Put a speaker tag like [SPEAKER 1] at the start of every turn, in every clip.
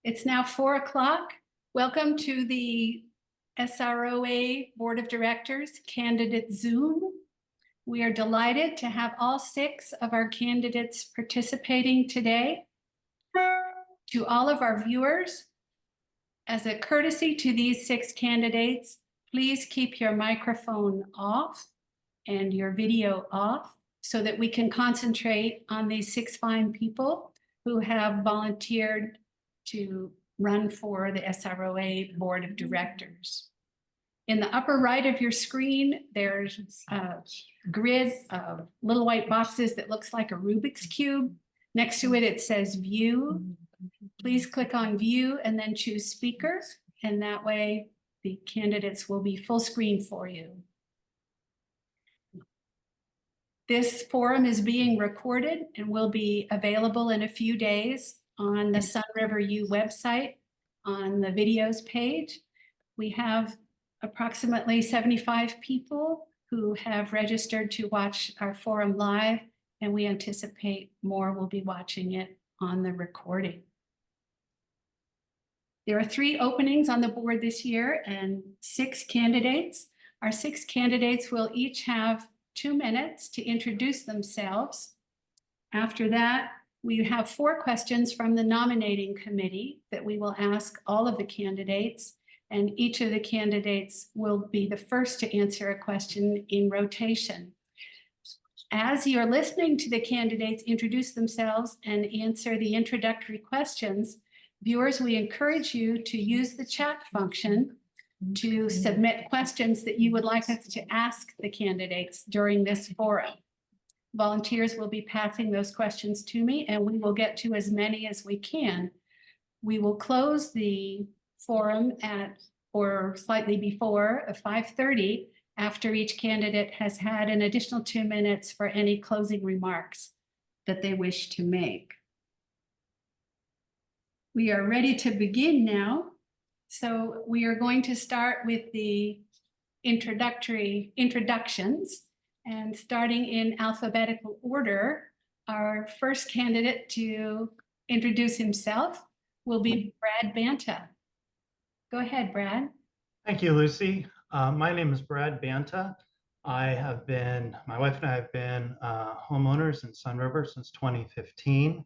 [SPEAKER 1] It's now 4 o'clock. Welcome to the SROA Board of Directors candidate Zoom. We are delighted to have all 6 of our candidates participating today. To all of our viewers, as a courtesy to these 6 candidates, please keep your microphone off and your video off so that we can concentrate on these 6 fine people who have volunteered to run for the SROA Board of Directors. In the upper right of your screen, there's a grid of little white boxes that looks like a Rubik's Cube. Next to it, it says View. Please click on View and then choose Speaker, and that way the candidates will be full screen for you. This forum is being recorded and will be available in a few days on the Sunriver U website on the videos page. We have approximately 75 people who have registered to watch our forum live, and we anticipate more will be watching it on the recording. There are 3 openings on the board this year and 6 candidates. Our 6 candidates will each have 2 minutes to introduce themselves. After that, we have 4 questions from the nominating committee that we will ask all of the candidates, and each of the candidates will be the first to answer a question in rotation. As you're listening to the candidates introduce themselves and answer the introductory questions, viewers, we encourage you to use the chat function to submit questions that you would like us to ask the candidates during this forum. Volunteers will be passing those questions to me, and we will get to as many as we can. We will close the forum at, or slightly before, 5:30, after each candidate has had an additional 2 minutes for any closing remarks that they wish to make. We are ready to begin now. So we are going to start with the introductions. And starting in alphabetical order, our first candidate to introduce himself will be Brad Banta. Go ahead, Brad.
[SPEAKER 2] Thank you, Lucy. My name is Brad Banta. My wife and I have been homeowners in Sunriver since 2015.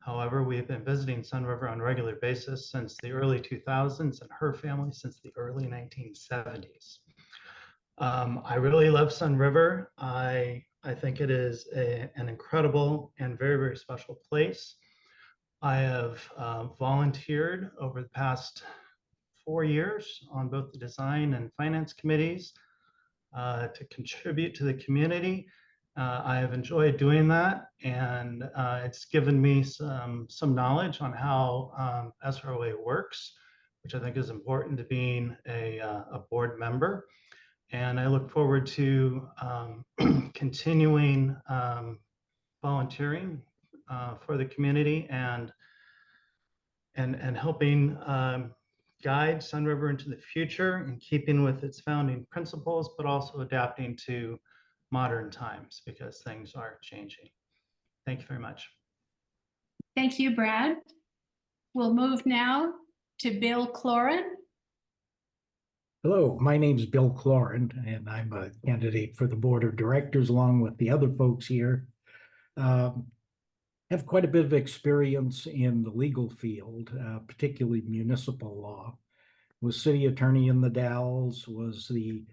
[SPEAKER 2] However, we've been visiting Sunriver on a regular basis since the early 2000s, and her family since the early 1970s. I really love Sunriver. I think it is an incredible and very, very special place. I have volunteered over the past 4 years on both the design and finance committees to contribute to the community. I have enjoyed doing that, and it's given me some knowledge on how SROA works, which I think is important to being a board member. And I look forward to continuing volunteering for the community and helping guide Sunriver into the future in keeping with its founding principles, but also adapting to modern times because things are changing. Thank you very much.
[SPEAKER 1] Thank you, Brad. We'll move now to Bill Cloran.
[SPEAKER 3] Hello, my name is Bill Cloran, and I'm a candidate for the Board of Directors along with the other folks here. Have quite a bit of experience in the legal field, particularly municipal law. Was city attorney in the Dalles, was the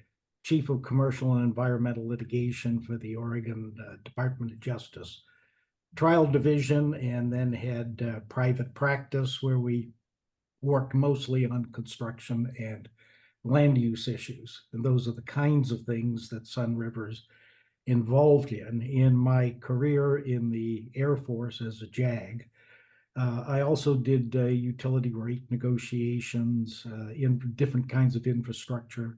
[SPEAKER 3] chief of commercial and environmental litigation for the Oregon Department of Justice trial division, and then had private practice where we worked mostly on construction and land use issues. And those are the kinds of things that Sunriver's involved in. In my career in the Air Force as a JAG, I also did utility rate negotiations in different kinds of infrastructure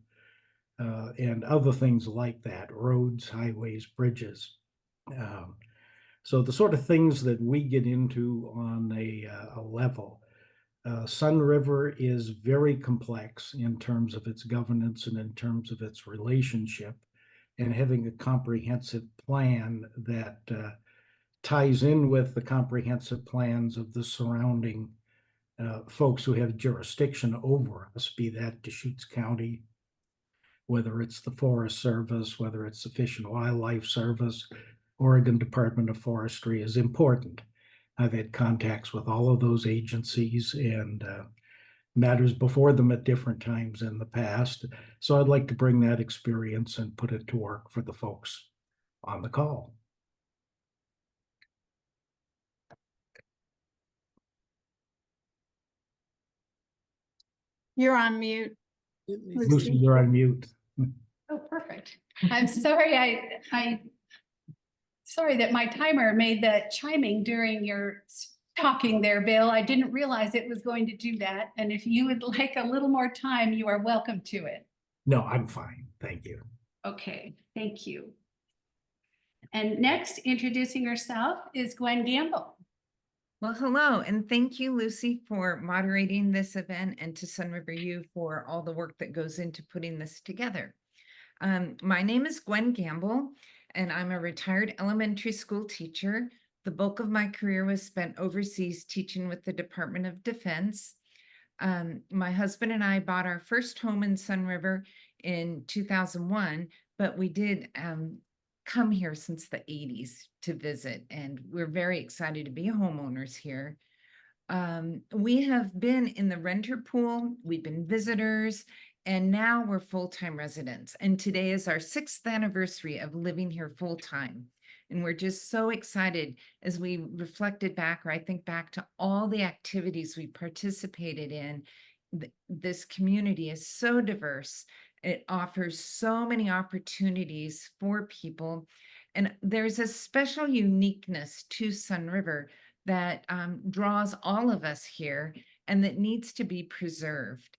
[SPEAKER 3] and other things like that, roads, highways, bridges. So the sort of things that we get into on a level. Sunriver is very complex in terms of its governance and in terms of its relationship, and having a comprehensive plan that ties in with the comprehensive plans of the surrounding folks who have jurisdiction over us, be that Deschutes County, whether it's the Forest Service, whether it's the Fish and Wildlife Service, Oregon Department of Forestry, is important. I've had contacts with all of those agencies and matters before them at different times in the past. So I'd like to bring that experience and put it to work for the folks on the call.
[SPEAKER 4] You're on mute.
[SPEAKER 3] Lucy, you're on mute.
[SPEAKER 1] Oh, perfect. I'm sorry, sorry that my timer made that chiming during your talking there, Bill. I didn't realize it was going to do that. And if you would like a little more time, you are welcome to it.
[SPEAKER 3] No, I'm fine. Thank you.
[SPEAKER 1] Okay, thank you. And next, introducing herself is Gwen Gamble.
[SPEAKER 5] Well, hello, and thank you, Lucy, for moderating this event, and to Sunriver U for all the work that goes into putting this together. My name is Gwen Gamble, and I'm a retired elementary school teacher. The bulk of my career was spent overseas teaching with the Department of Defense. My husband and I bought our first home in Sunriver in 2001, but we did come here since the 80s to visit, and we're very excited to be homeowners here. We have been in the renter pool, we've been visitors, and now we're full-time residents. And today is our 6th anniversary of living here full-time. And we're just so excited as we reflected back, or I think back to all the activities we participated in. This community is so diverse. It offers so many opportunities for people. And there's a special uniqueness to Sunriver that draws all of us here and that needs to be preserved.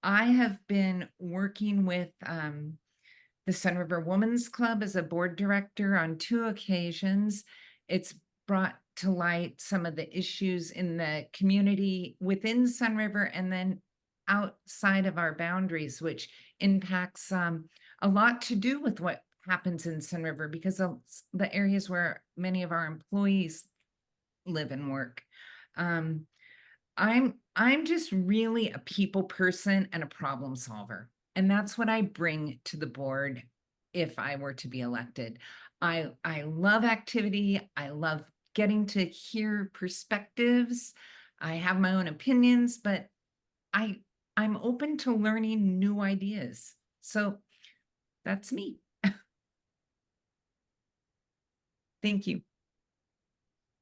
[SPEAKER 5] I have been working with the Sunriver Women's Club as a board director on 2 occasions. It's brought to light some of the issues in the community within Sunriver and then outside of our boundaries, which impacts a lot to do with what happens in Sunriver because of the areas where many of our employees live and work. I'm just really a people person and a problem solver. And that's what I bring to the board if I were to be elected. I love activity. I love getting to hear perspectives. I have my own opinions, but I'm open to learning new ideas. So that's me. Thank you.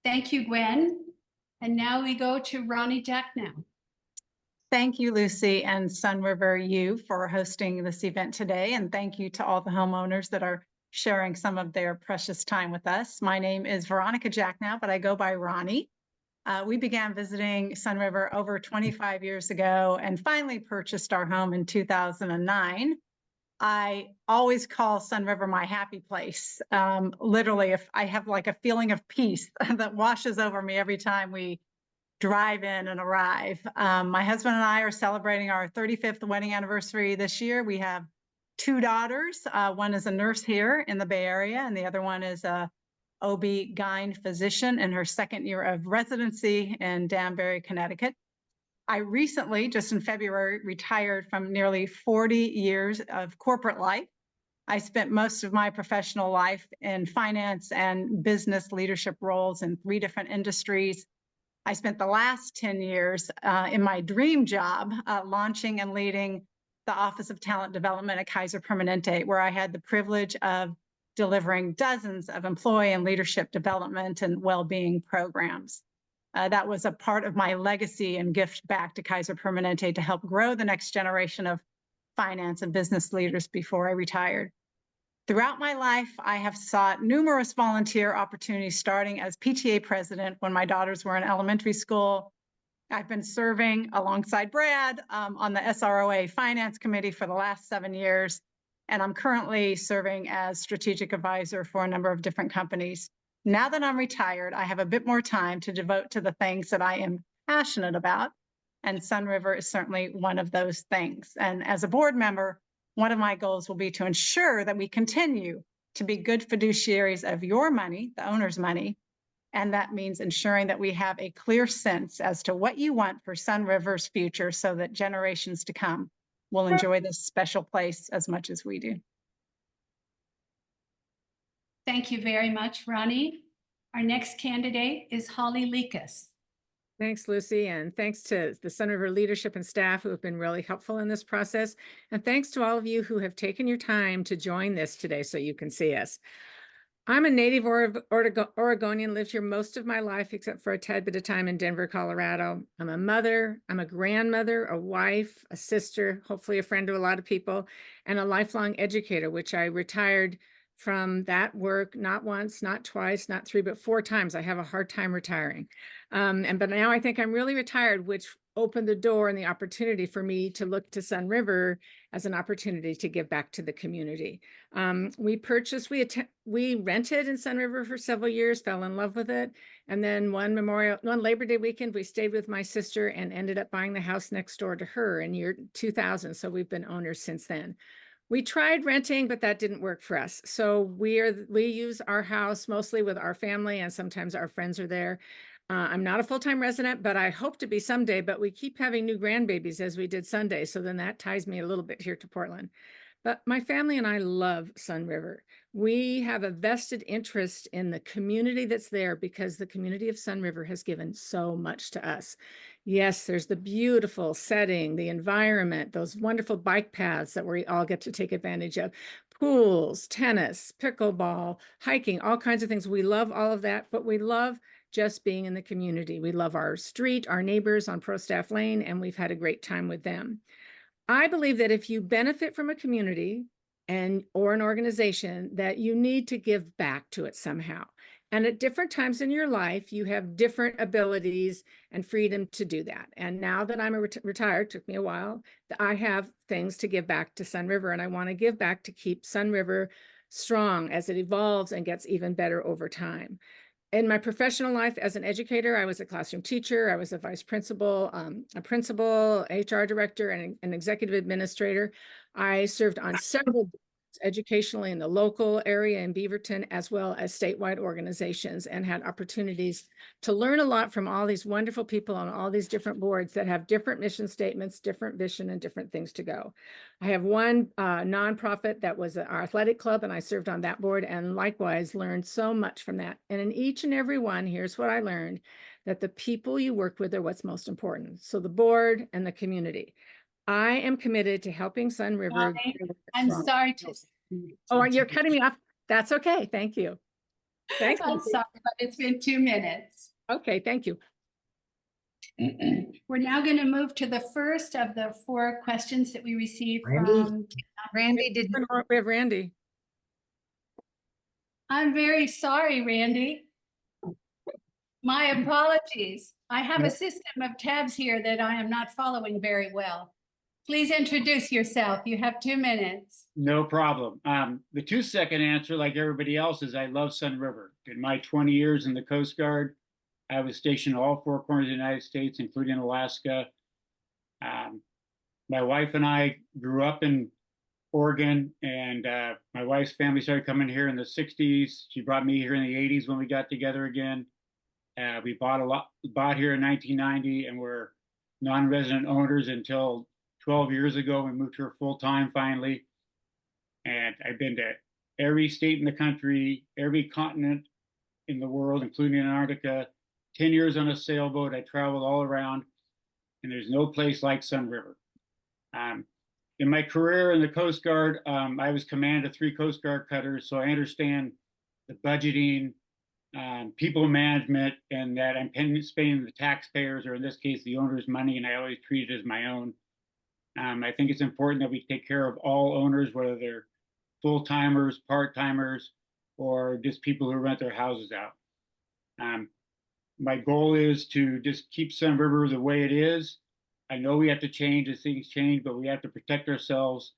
[SPEAKER 1] Thank you, Gwen. And now we go to Ronnie Jacknow.
[SPEAKER 4] Thank you, Lucy and Sunriver U for hosting this event today. And thank you to all the homeowners that are sharing some of their precious time with us. My name is Veronica Jacknow, but I go by Ronnie. We began visiting Sunriver over 25 years ago and finally purchased our home in 2009. I always call Sunriver my happy place. Literally, if I have like a feeling of peace that washes over me every time we drive in and arrive. My husband and I are celebrating our 35th wedding anniversary this year. We have 2 daughters. One is a nurse here in the Bay Area, and the other one is a OB-GYN physician in her 2nd year of residency in Danbury, Connecticut. I recently, just in February, retired from nearly 40 years of corporate life. I spent most of my professional life in finance and business leadership roles in 3 different industries. I spent the last 10 years in my dream job launching and leading the Office of Talent Development at Kaiser Permanente, where I had the privilege of delivering dozens of employee and leadership development and well-being programs. That was a part of my legacy and gift back to Kaiser Permanente to help grow the next generation of finance and business leaders before I retired. Throughout my life, I have sought numerous volunteer opportunities, starting as PTA president when my daughters were in elementary school. I've been serving alongside Brad on the SROA Finance Committee for the last 7 years, and I'm currently serving as strategic advisor for a number of different companies. Now that I'm retired, I have a bit more time to devote to the things that I am passionate about, and Sunriver is certainly one of those things. And as a board member, one of my goals will be to ensure that we continue to be good fiduciaries of your money, the owner's money, And that means ensuring that we have a clear sense as to what you want for Sunriver's future so that generations to come will enjoy this special place as much as we do.
[SPEAKER 1] Thank you very much, Ronnie. Our next candidate is Holly Lekas.
[SPEAKER 6] Thanks, Lucy, and thanks to the Sunriver leadership and staff who have been really helpful in this process. And thanks to all of you who have taken your time to join this today so you can see us. I'm a native Oregonian, lived here most of my life, except for a tad bit of time in Denver, Colorado. I'm a mother, I'm a grandmother, a wife, a sister, hopefully a friend to a lot of people, and a lifelong educator, which I retired from that work, not once, not twice, not three, but 4 times. I have a hard time retiring. But now I think I'm really retired, which opened the door and the opportunity for me to look to Sunriver as an opportunity to give back to the community. We rented in Sunriver for several years, fell in love with it. And then one Labor Day weekend, we stayed with my sister and ended up buying the house next door to her in year 2000. So we've been owners since then. We tried renting, but that didn't work for us. So we use our house mostly with our family, and sometimes our friends are there. I'm not a full-time resident, but I hope to be someday, but we keep having new grandbabies as we did Sunday. So then that ties me a little bit here to Portland. But my family and I love Sunriver. We have a vested interest in the community that's there because the community of Sunriver has given so much to us. Yes, there's the beautiful setting, the environment, those wonderful bike paths that we all get to take advantage of, pools, tennis, pickleball, hiking, all kinds of things. We love all of that, but we love just being in the community. We love our street, our neighbors on Pro Staff Lane, and we've had a great time with them. I believe that if you benefit from a community or an organization, that you need to give back to it somehow. And at different times in your life, you have different abilities and freedom to do that. And now that I'm retired, took me a while, I have things to give back to Sunriver, and I want to give back to keep Sunriver strong as it evolves and gets even better over time. In my professional life as an educator, I was a classroom teacher, I was a vice principal, a principal, HR director, and an executive administrator. I served on several boards educationally in the local area in Beaverton, as well as statewide organizations, and had opportunities to learn a lot from all these wonderful people on all these different boards that have different mission statements, different vision, and different things to go. I have one nonprofit that was our athletic club, and I served on that board, and likewise learned so much from that. And in each and every one, here's what I learned, that the people you work with are what's most important. So the board and the community. I am committed to helping Sunriver.
[SPEAKER 1] I'm sorry to.
[SPEAKER 6] Oh, you're cutting me off. That's okay. Thank you. Thanks.
[SPEAKER 1] I'm sorry, but it's been 2 minutes.
[SPEAKER 6] Okay, thank you.
[SPEAKER 1] We're now going to move to the first of the 4 questions that we received
[SPEAKER 3] Randy?
[SPEAKER 1] from.
[SPEAKER 5] Randy didn't.
[SPEAKER 6] We have Randy.
[SPEAKER 1] I'm very sorry, Randy. My apologies. I have a system of tabs here that I am not following very well. Please introduce yourself. You have 2 minutes.
[SPEAKER 7] No problem. The 2-second answer, like everybody else, is I love Sunriver. In my 20 years in the Coast Guard, I was stationed in all 4 corners of the United States, including Alaska. My wife and I grew up in Oregon, and my wife's family started coming here in the 60s. She brought me here in the 80s when we got together again. We bought here in 1990, and we're non-resident owners until 12 years ago. We moved here full-time finally. And I've been to every state in the country, every continent in the world, including Antarctica, 10 years on a sailboat. I traveled all around, and there's no place like Sunriver. In my career in the Coast Guard, I was command of 3 Coast Guard cutters, so I understand the budgeting, people management, and that I'm spending the taxpayers, or in this case, the owner's money, and I always treat it as my own. I think it's important that we take care of all owners, whether they're full-timers, part-timers, or just people who rent their houses out. My goal is to just keep Sunriver the way it is. I know we have to change as things change, but we have to protect ourselves.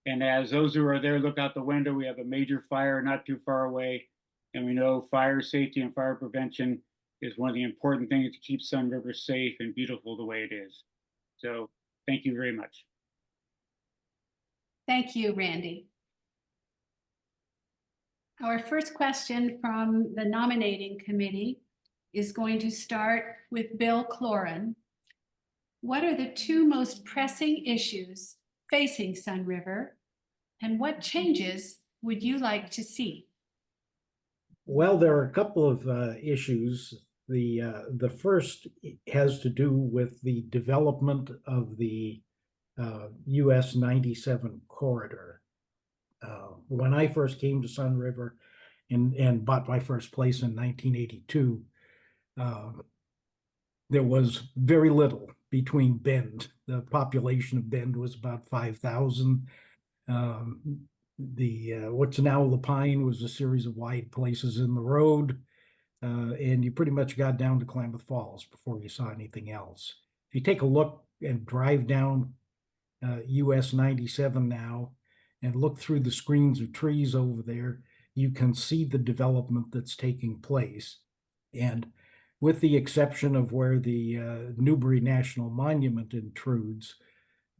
[SPEAKER 7] And as those who are there look out the window, we have a major fire not too far away. And we know fire safety and fire prevention is one of the important things to keep Sunriver safe and beautiful the way it is. So thank you very much.
[SPEAKER 1] Thank you, Randy. Our first question from the nominating committee is going to start with Bill Cloran. What are the two most pressing issues facing Sunriver, and what changes would you like to see?
[SPEAKER 3] Well, there are a couple of issues. The first has to do with the development of the US 97 corridor. When I first came to Sunriver and bought my first place in 1982, there was very little between Bend. The population of Bend was about 5,000. What's now Lapine was a series of wide places in the road, and you pretty much got down to Klamath Falls before you saw anything else. If you take a look and drive down US 97 now and look through the screens of trees over there, you can see the development that's taking place. And with the exception of where the Newbury National Monument intrudes,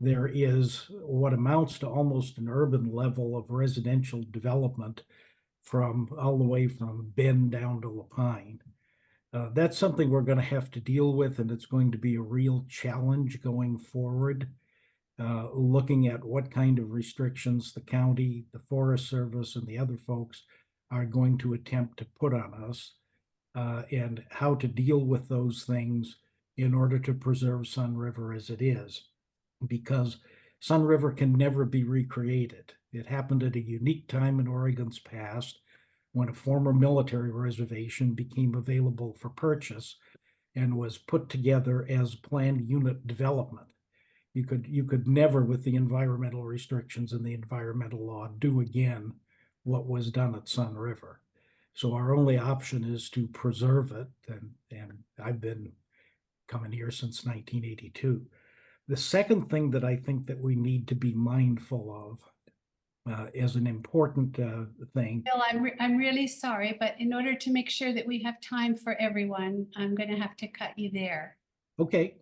[SPEAKER 3] there is what amounts to almost an urban level of residential development from all the way from Bend down to Lapine. That's something we're going to have to deal with, and it's going to be a real challenge going forward, looking at what kind of restrictions the county, the Forest Service, and the other folks are going to attempt to put on us, and how to deal with those things in order to preserve Sunriver as it is. Because Sunriver can never be recreated. It happened at a unique time in Oregon's past when a former military reservation became available for purchase and was put together as planned unit development. You could never, with the environmental restrictions and the environmental law, do again what was done at Sunriver. So our only option is to preserve it, and I've been coming here since 1982. The second thing that I think that we need to be mindful of as an important thing.
[SPEAKER 1] Bill, I'm really sorry, but in order to make sure that we have time for everyone, I'm going to have to cut you there.
[SPEAKER 3] Okay.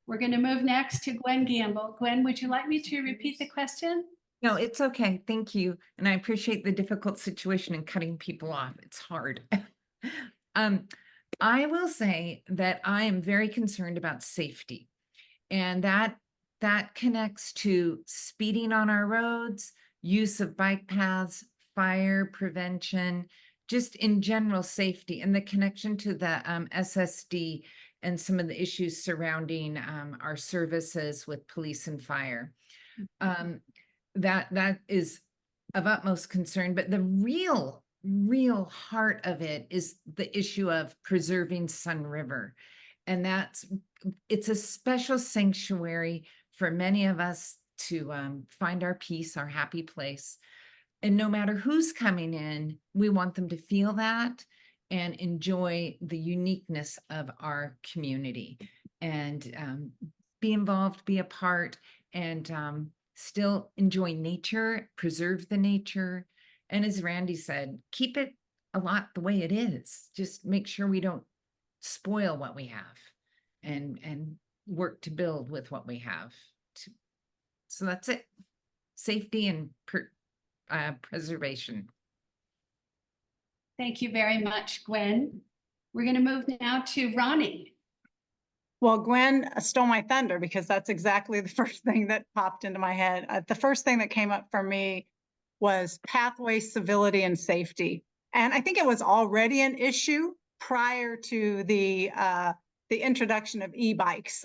[SPEAKER 1] We're going to move next to Gwen Gamble. Gwen, would you like me to repeat the question?
[SPEAKER 5] No, it's okay. Thank you. And I appreciate the difficult situation and cutting people off. It's hard. I will say that I am very concerned about safety. And that connects to speeding on our roads, use of bike paths, fire prevention, just in general safety, and the connection to the SSD and some of the issues surrounding our services with police and fire. That is of utmost concern, but the real heart of it is the issue of preserving Sunriver. And it's a special sanctuary for many of us to find our peace, our happy place. And no matter who's coming in, we want them to feel that and enjoy the uniqueness of our community and be involved, be a part, and still enjoy nature, preserve the nature. And as Randy said, keep it a lot the way it is. Just make sure we don't spoil what we have and work to build with what we have. So that's it. Safety and preservation.
[SPEAKER 1] Thank you very much, Gwen. We're going to move now to Ronnie.
[SPEAKER 4] Well, Gwen stole my thunder because that's exactly the first thing that popped into my head. The first thing that came up for me was pathway civility and safety. And I think it was already an issue prior to the introduction of e-bikes.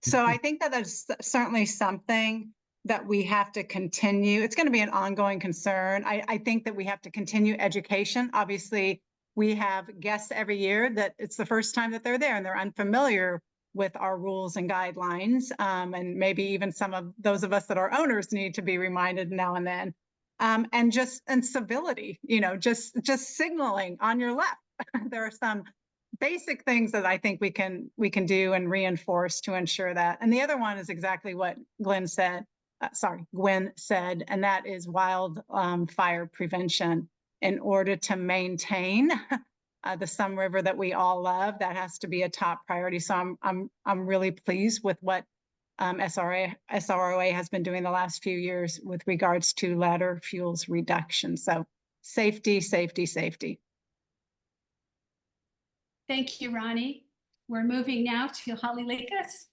[SPEAKER 4] So I think that that's certainly something that we have to continue. It's going to be an ongoing concern. I think that we have to continue education. Obviously, we have guests every year that it's the first time that they're there and they're unfamiliar with our rules and guidelines. And maybe even some of those of us that are owners need to be reminded now and then. And civility, just signaling on your left. There are some basic things that I think we can do and reinforce to ensure that. And the other one is exactly what Gwen said, and that is wildfire prevention. In order to maintain the Sunriver that we all love, that has to be a top priority. So I'm really pleased with what SROA has been doing the last few years with regards to ladder fuels reduction. So safety, safety, safety.
[SPEAKER 1] Thank you, Ronnie. We're moving now to Holly Lakis.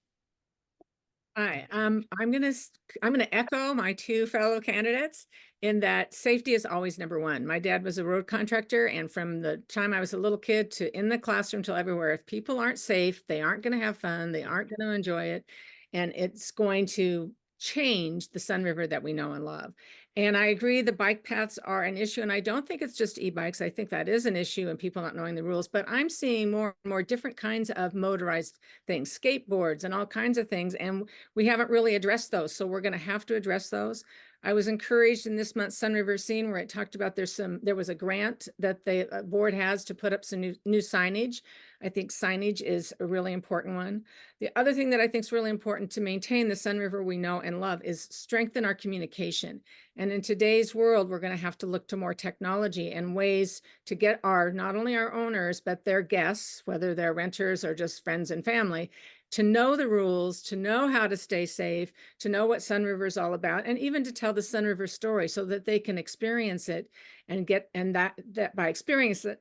[SPEAKER 6] Hi, I'm gonna echo my two fellow candidates in that safety is always number one. My dad was a road contractor, and from the time I was a little kid to in the classroom till everywhere, if people aren't safe, they aren't gonna have fun, they aren't gonna enjoy it, and it's going to change the Sunriver that we know and love. And I agree the bike paths are an issue, and I don't think it's just e-bikes. I think that is an issue and people not knowing the rules, but I'm seeing more and more different kinds of motorized things, skateboards and all kinds of things, and we haven't really addressed those, so we're going to have to address those. I was encouraged in this month's Sunriver Scene where it talked about there was a grant that the board has to put up some new signage. I think signage is a really important one. The other thing that I think is really important to maintain the Sunriver we know and love is strengthen our communication. And in today's world, we're going to have to look to more technology and ways to get not only our owners, but their guests, whether they're renters or just friends and family, to know the rules, to know how to stay safe, to know what Sunriver is all about, and even to tell the Sunriver story so that they can experience it and that by experiencing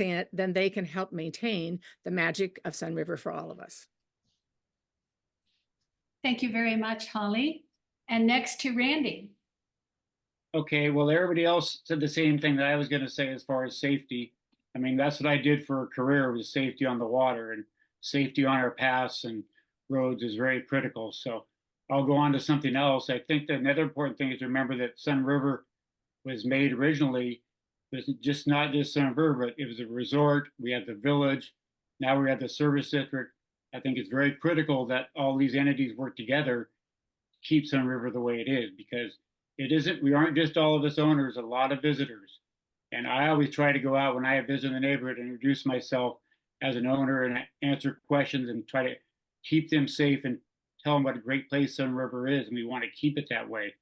[SPEAKER 6] it, then they can help maintain the magic of Sunriver for all of us.
[SPEAKER 1] Thank you very much, Holly. And next to Randy.
[SPEAKER 7] Okay, well, everybody else said the same thing that I was going to say as far as safety. I mean, that's what I did for a career, was safety on the water, and safety on our paths and roads is very critical. So I'll go on to something else. I think that another important thing is to remember that Sunriver was made originally, was just not just Sunriver, but it was a resort. We had the village. Now we have the service district. I think it's very critical that all these entities work together to keep Sunriver the way it is, because we aren't just all of us owners, a lot of visitors. And I always try to go out when I visit the neighborhood and introduce myself as an owner and answer questions and try to keep them safe and tell them what a great place Sunriver is. And we want to keep it that way.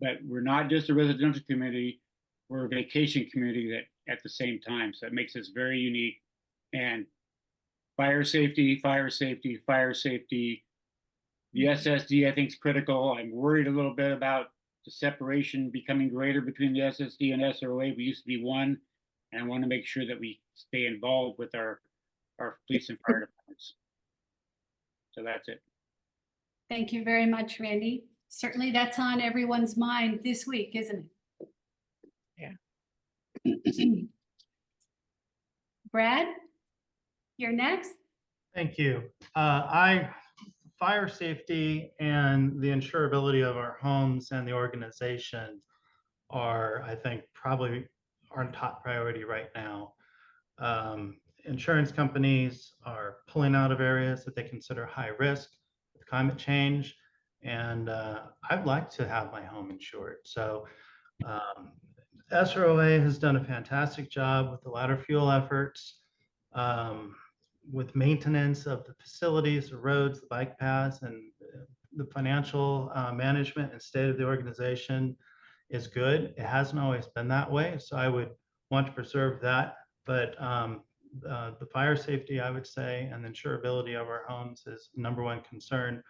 [SPEAKER 7] But we're not just a residential community, we're a vacation community that at the same time. So it makes us very unique. And fire safety, fire safety, fire safety. The SSD, I think, is critical. I'm worried a little bit about the separation becoming greater between the SSD and SROA. We used to be one, and I want to make sure that we stay involved with our police and fire departments. So that's it.
[SPEAKER 1] Thank you very much, Randy. Certainly that's on everyone's mind this week, isn't it?
[SPEAKER 6] Yeah.
[SPEAKER 1] Brad, you're next.
[SPEAKER 2] Thank you. Fire safety and the insurability of our homes and the organization are, I think, probably our top priority right now. Insurance companies are pulling out of areas that they consider high risk with climate change, and I'd like to have my home insured. So SROA has done a fantastic job with the ladder fuel efforts, with maintenance of the facilities, the roads, the bike paths, and the financial management and state of the organization is good. It hasn't always been that way, so I would want to preserve that. But the fire safety, I would say, and the insurability of our homes is number one concern.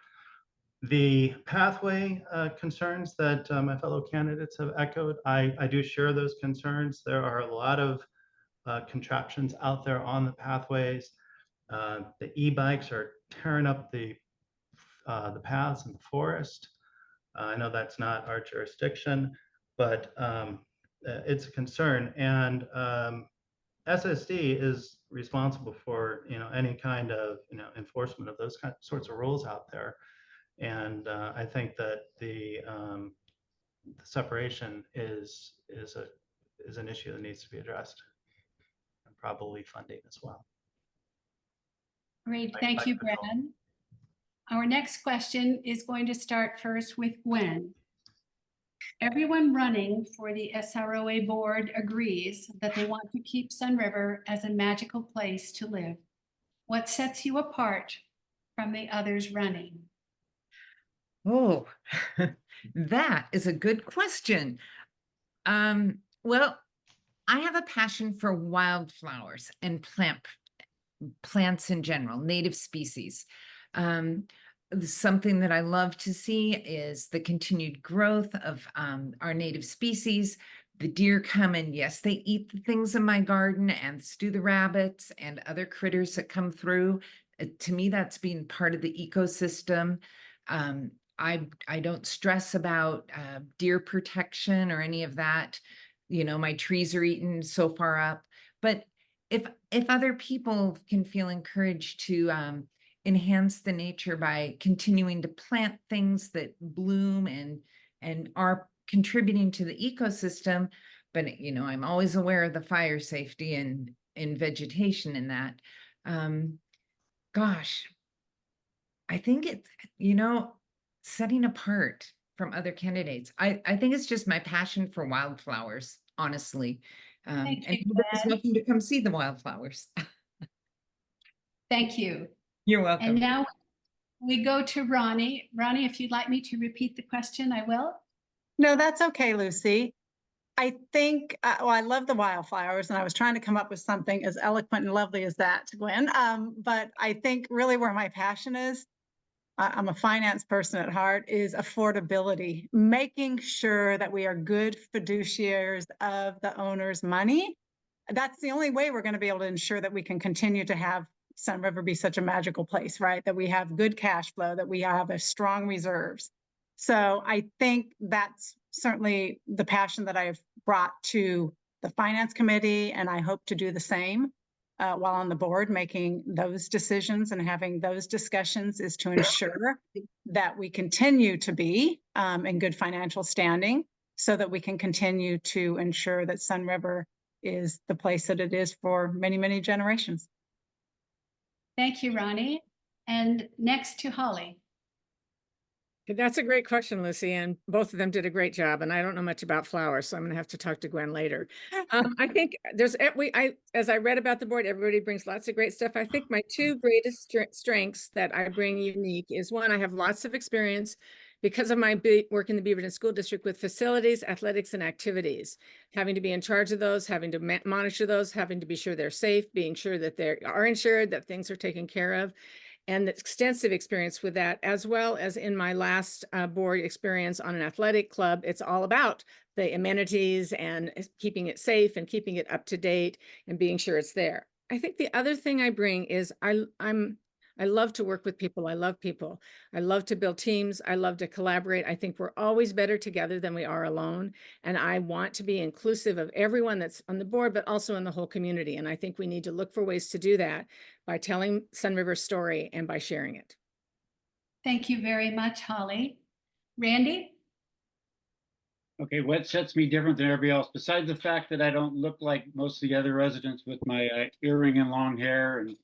[SPEAKER 2] The pathway concerns that my fellow candidates have echoed, I do share those concerns. There are a lot of contraptions out there on the pathways. The e-bikes are tearing up the paths in the forest. I know that's not our jurisdiction, but it's a concern. And SSD is responsible for any kind of enforcement of those sorts of rules out there. And I think that the separation is an issue that needs to be addressed, and probably funding as well.
[SPEAKER 1] Great, thank you, Brad. Our next question is going to start first with Gwen. Everyone running for the SROA board agrees that they want to keep Sunriver as a magical place to live. What sets you apart from the others running?
[SPEAKER 5] Oh, that is a good question. Well, I have a passion for wildflowers and plants in general, native species. Something that I love to see is the continued growth of our native species, the deer come and yes, they eat the things in my garden and stew the rabbits and other critters that come through. To me, that's being part of the ecosystem. I don't stress about deer protection or any of that. You know, my trees are eaten so far up. But if other people can feel encouraged to enhance the nature by continuing to plant things that bloom and are contributing to the ecosystem, but you know, I'm always aware of the fire safety and in vegetation in that. Gosh, I think it's, you know, setting apart from other candidates. I think it's just my passion for wildflowers, honestly.
[SPEAKER 1] Thank
[SPEAKER 5] And
[SPEAKER 1] you,
[SPEAKER 5] everybody's
[SPEAKER 1] Gwen.
[SPEAKER 5] welcome to come see the wildflowers.
[SPEAKER 1] Thank you.
[SPEAKER 5] You're
[SPEAKER 1] And
[SPEAKER 5] welcome.
[SPEAKER 1] now we go to Ronnie. Ronnie, if you'd like me to repeat the question, I will.
[SPEAKER 4] No, that's okay, Lucy. I think, well, I love the wildflowers, and I was trying to come up with something as eloquent and lovely as that, Gwen. But I think really where my passion is, I'm a finance person at heart, is affordability, making sure that we are good fiduciaries of the owner's money. That's the only way we're going to be able to ensure that we can continue to have Sunriver be such a magical place, right? That we have good cash flow, that we have a strong reserves. So I think that's certainly the passion that I've brought to the finance committee, and I hope to do the same while on the board, making those decisions and having those discussions, is to ensure that we continue to be in good financial standing so that we can continue to ensure that Sunriver is the place that it is for many, many generations.
[SPEAKER 1] Thank you, Ronnie. And next to Holly.
[SPEAKER 6] That's a great question, Lucy, and both of them did a great job. And I don't know much about flowers, so I'm going to have to talk to Gwen later. I think there's as I read about the board, everybody brings lots of great stuff. I think my two greatest strengths that I bring unique is, one, I have lots of experience because of my work in the Beaverton School District with facilities, athletics, and activities, having to be in charge of those, having to monitor those, having to be sure they're safe, being sure that they are insured, that things are taken care of. And extensive experience with that, as well as in my last board experience on an athletic club. It's all about the amenities and keeping it safe and keeping it up to date and being sure it's there. I think the other thing I bring is I love to work with people. I love people. I love to build teams. I love to collaborate. I think we're always better together than we are alone. And I want to be inclusive of everyone that's on the board, but also in the whole community. And I think we need to look for ways to do that by telling Sunriver's story and by sharing it.
[SPEAKER 1] Thank you very much, Holly. Randy?
[SPEAKER 7] Okay, what sets me different than everybody else, besides the fact that I don't look like most of the other residents with my earring and long hair and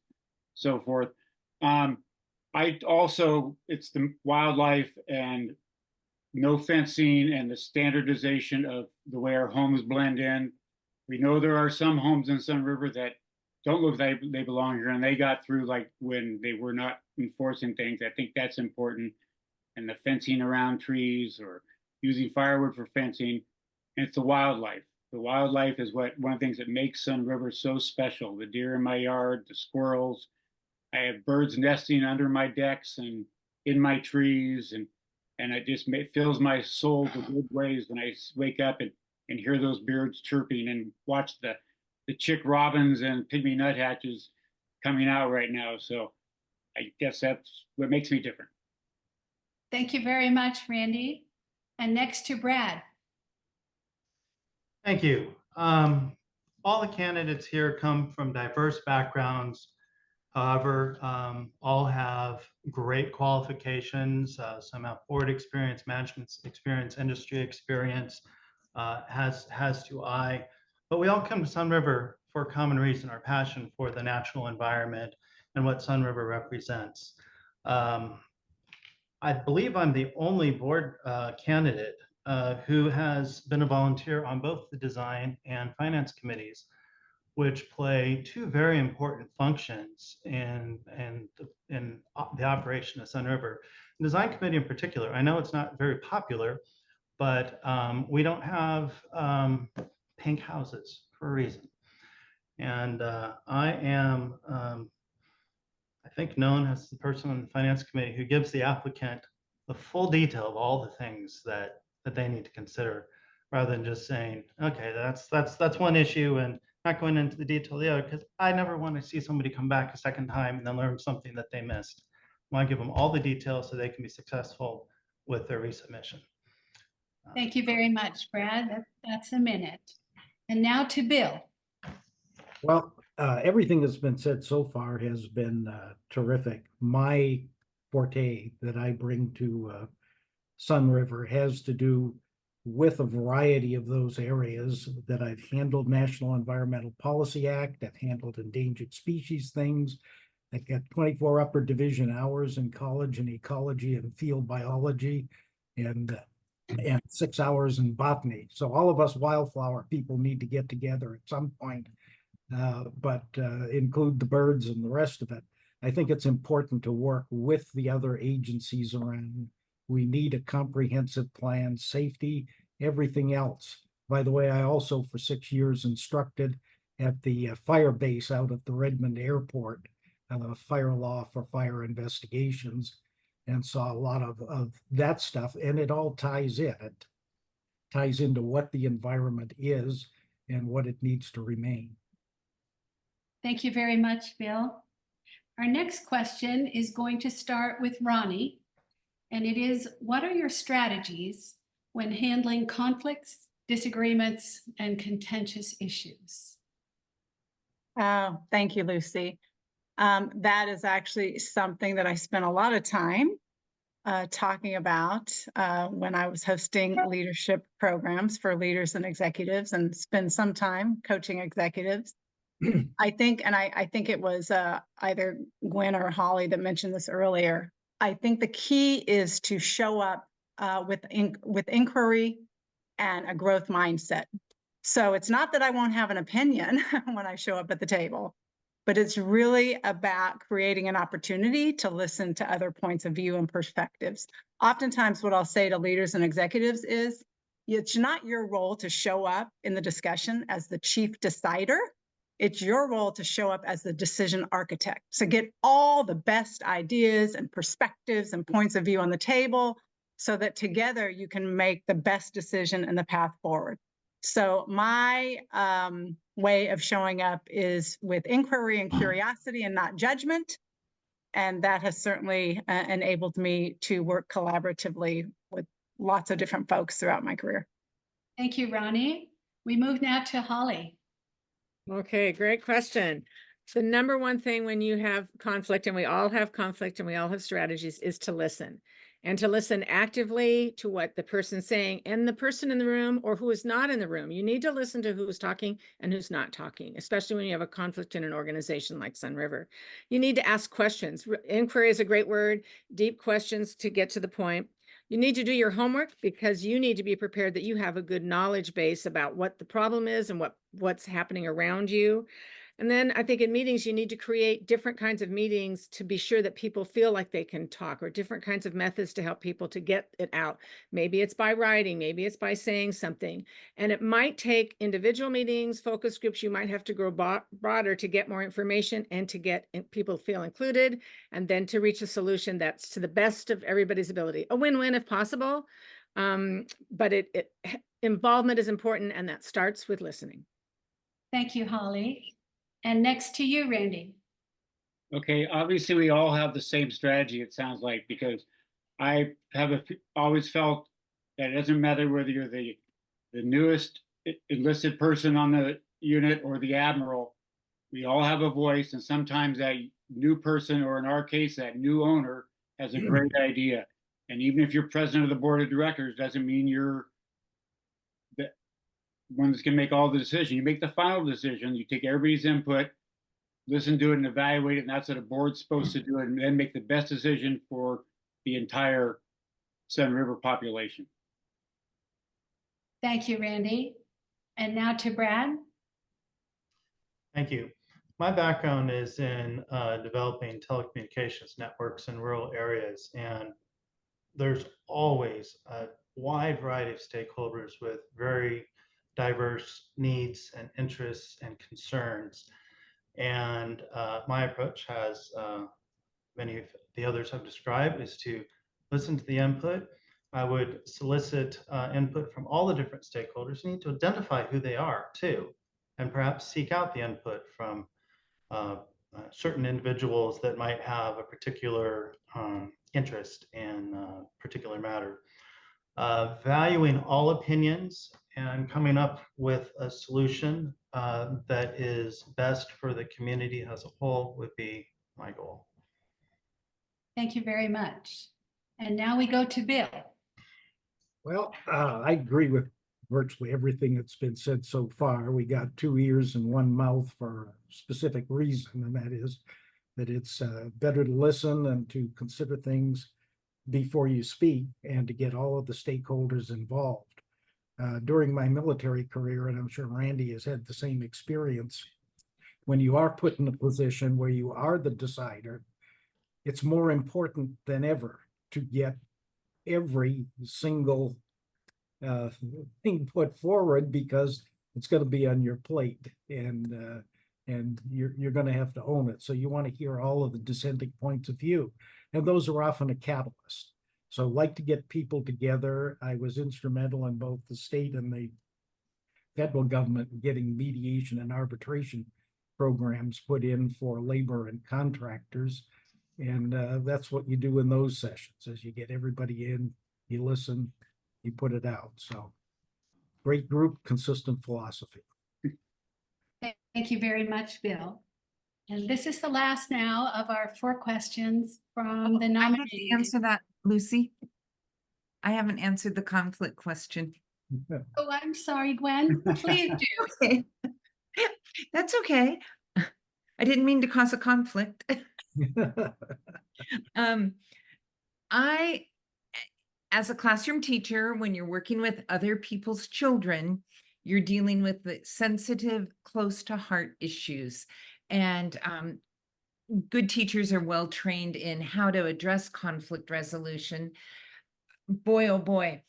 [SPEAKER 7] so forth. I also, it's the wildlife and no fencing and the standardization of the way our homes blend in. We know there are some homes in Sunriver that don't look like they belong here, and they got through like when they were not enforcing things. I think that's important. And the fencing around trees or using firewood for fencing. And it's the wildlife. The wildlife is one of the things that makes Sunriver so special. The deer in my yard, the squirrels. I have birds nesting under my decks and in my trees, and it just fills my soul with good ways when I wake up and hear those birds chirping and watch the chick robins and pygmy nuthatches coming out right now. So I guess that's what makes me different.
[SPEAKER 1] Thank you very much, Randy. And next to Brad.
[SPEAKER 2] Thank you. All the candidates here come from diverse backgrounds. However, all have great qualifications. Some have board experience, management experience, industry experience, has to I. But we all come to Sunriver for a common reason, our passion for the natural environment and what Sunriver represents. I believe I'm the only board candidate who has been a volunteer on both the design and finance committees, which play two very important functions in the operation of Sunriver. The design committee in particular, I know it's not very popular, but we don't have pink houses for a reason. And I am, I think, known as the person on the finance committee who gives the applicant the full detail of all the things that they need to consider rather than just saying, okay, that's one issue and not going into the detail of the other, because I never want to see somebody come back a second time and then learn something that they missed. I want to give them all the details so they can be successful with their resubmission.
[SPEAKER 1] Thank you very much, Brad. That's a minute. And now to Bill.
[SPEAKER 3] Well, everything that's been said so far has been terrific. My forte that I bring to Sunriver has to do with a variety of those areas that I've handled. National Environmental Policy Act, I've handled endangered species things. I've got 24 upper division hours in college in ecology and field biology, and 6 hours in botany. So all of us wildflower people need to get together at some point, but include the birds and the rest of it. I think it's important to work with the other agencies around. We need a comprehensive plan, safety, everything else. By the way, I also for 6 years instructed at the fire base out at the Redmond Airport, fire law for fire investigations, and saw a lot of that stuff, and it all ties in. It ties into what the environment is and what it needs to remain.
[SPEAKER 1] Thank you very much, Bill. Our next question is going to start with Ronnie, and it is, what are your strategies when handling conflicts, disagreements, and contentious issues?
[SPEAKER 4] Thank you, Lucy. That is actually something that I spent a lot of time talking about when I was hosting leadership programs for leaders and executives, and spend some time coaching executives. I think it was either Gwen or Holly that mentioned this earlier. I think the key is to show up with inquiry and a growth mindset. So it's not that I won't have an opinion when I show up at the table, but it's really about creating an opportunity to listen to other points of view and perspectives. Oftentimes what I'll say to leaders and executives is, it's not your role to show up in the discussion as the chief decider. It's your role to show up as the decision architect. So get all the best ideas and perspectives and points of view on the table so that together you can make the best decision and the path forward. So my way of showing up is with inquiry and curiosity and not judgment. And that has certainly enabled me to work collaboratively with lots of different folks throughout my career.
[SPEAKER 1] Thank you, Ronnie. We move now to Holly.
[SPEAKER 6] Okay, great question. The number one thing when you have conflict, and we all have conflict and we all have strategies, is to listen. And to listen actively to what the person's saying and the person in the room or who is not in the room. You need to listen to who's talking and who's not talking, especially when you have a conflict in an organization like Sunriver. You need to ask questions. Inquiry is a great word, deep questions to get to the point. You need to do your homework because you need to be prepared that you have a good knowledge base about what the problem is and what's happening around you. And then I think in meetings, you need to create different kinds of meetings to be sure that people feel like they can talk, or different kinds of methods to help people to get it out. Maybe it's by writing, maybe it's by saying something. And it might take individual meetings, focus groups. You might have to grow broader to get more information and to get people to feel included, and then to reach a solution that's to the best of everybody's ability. A win-win if possible, but involvement is important, and that starts with listening.
[SPEAKER 1] Thank you, Holly. And next to you, Randy.
[SPEAKER 7] Okay, obviously we all have the same strategy, it sounds like, because I have always felt that it doesn't matter whether you're the newest enlisted person on the unit or the admiral, we all have a voice, and sometimes that new person, or in our case, that new owner, has a great idea. And even if you're president of the board of directors, doesn't mean you're the one that's going to make all the decision. You make the final decision, you take everybody's input, listen to it and evaluate it, and that's what a board's supposed to do, and then make the best decision for the entire Sunriver population.
[SPEAKER 1] Thank you, Randy. And now to Brad.
[SPEAKER 2] Thank you. My background is in developing telecommunications networks in rural areas, and there's always a wide variety of stakeholders with very diverse needs and interests and concerns. And my approach, has many of the others have described, is to listen to the input, I would solicit input from all the different stakeholders. You need to identify who they are too, and perhaps seek out the input from certain individuals that might have a particular interest in a particular matter. Valuing all opinions and coming up with a solution that is best for the community as a whole would be my goal.
[SPEAKER 1] Thank you very much. And now we go to Bill.
[SPEAKER 3] Well, I agree with virtually everything that's been said so far. We got 2 ears and 1 mouth for a specific reason, and that is that it's better to listen and to consider things before you speak and to get all of the stakeholders involved. During my military career, and I'm sure Randy has had the same experience, when you are put in a position where you are the decider, it's more important than ever to get every single thing put forward, because it's going to be on your plate, and you're going to have to own it. So you want to hear all of the dissenting points of view, and those are often a catalyst. So I like to get people together. I was instrumental in both the state and the federal government in getting mediation and arbitration programs put in for labor and contractors. And that's what you do in those sessions, is you get everybody in, you listen, you put it out. So great group, consistent philosophy.
[SPEAKER 1] Thank you very much, Bill. And this is the last now of our 4 questions from the
[SPEAKER 5] I have
[SPEAKER 1] nominee.
[SPEAKER 5] to answer that, Lucy. I haven't answered the conflict question.
[SPEAKER 1] Oh, I'm sorry, Gwen. Please do.
[SPEAKER 5] Okay. That's okay. I didn't mean to cause a conflict. As a classroom teacher, when you're working with other people's children, you're dealing with the sensitive, close to heart issues. And good teachers are well trained in how to address conflict resolution. Boy, oh boy.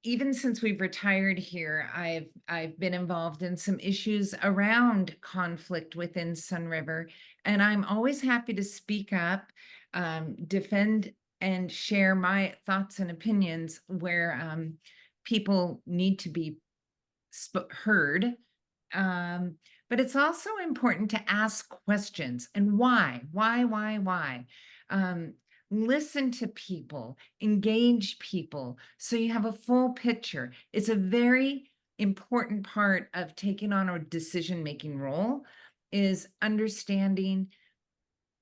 [SPEAKER 5] Even since we've retired here, I've been involved in some issues around conflict within Sunriver, and I'm always happy to speak up, defend and share my thoughts and opinions where people need to be heard. But it's also important to ask questions. And why? Listen to people, engage people, so you have a full picture. It's a very important part of taking on a decision-making role, is understanding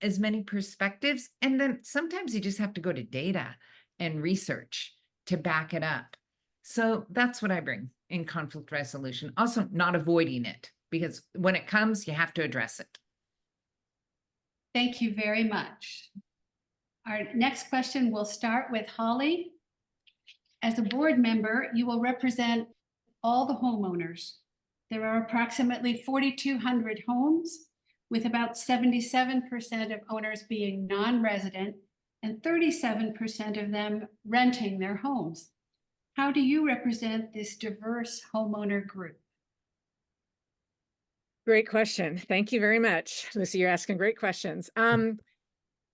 [SPEAKER 5] as many perspectives. And then sometimes you just have to go to data and research to back it up. So that's what I bring in conflict resolution. Also, not avoiding it, because when it comes, you have to address it.
[SPEAKER 1] Thank you very much. Our next question will start with Holly. As a board member, you will represent all the homeowners. There are approximately 4,200 homes, with about 77% of owners being non-resident and 37% of them renting their homes. How do you represent this diverse homeowner group?
[SPEAKER 6] Great question. Thank you very much, Lucy. You're asking great questions.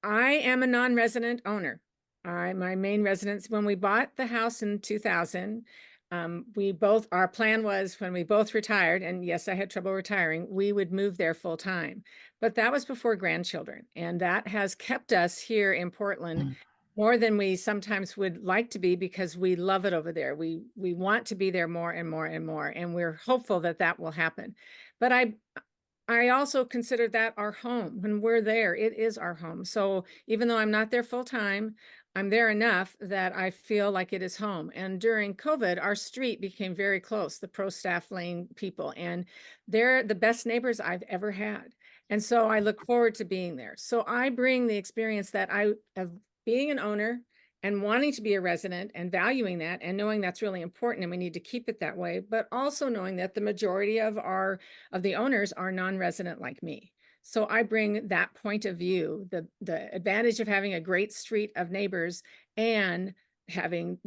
[SPEAKER 6] I am a non-resident owner. My main residence, when we bought the house in 2000, our plan was when we both retired, and yes, I had trouble retiring, we would move there full time. But that was before grandchildren. And that has kept us here in Portland more than we sometimes would like to be, because we love it over there. We want to be there more and more and more. And we're hopeful that that will happen. But I also consider that our home. When we're there, it is our home. So even though I'm not there full time, I'm there enough that I feel like it is home. And during COVID, our street became very close, the Pro Staff Lane people, and they're the best neighbors I've ever had. And so I look forward to being there. So I bring the experience that of being an owner and wanting to be a resident and valuing that and knowing that's really important and we need to keep it that way, but also knowing that the majority of the owners are non-resident like me. So I bring that point of view, the advantage of having a great street of neighbors and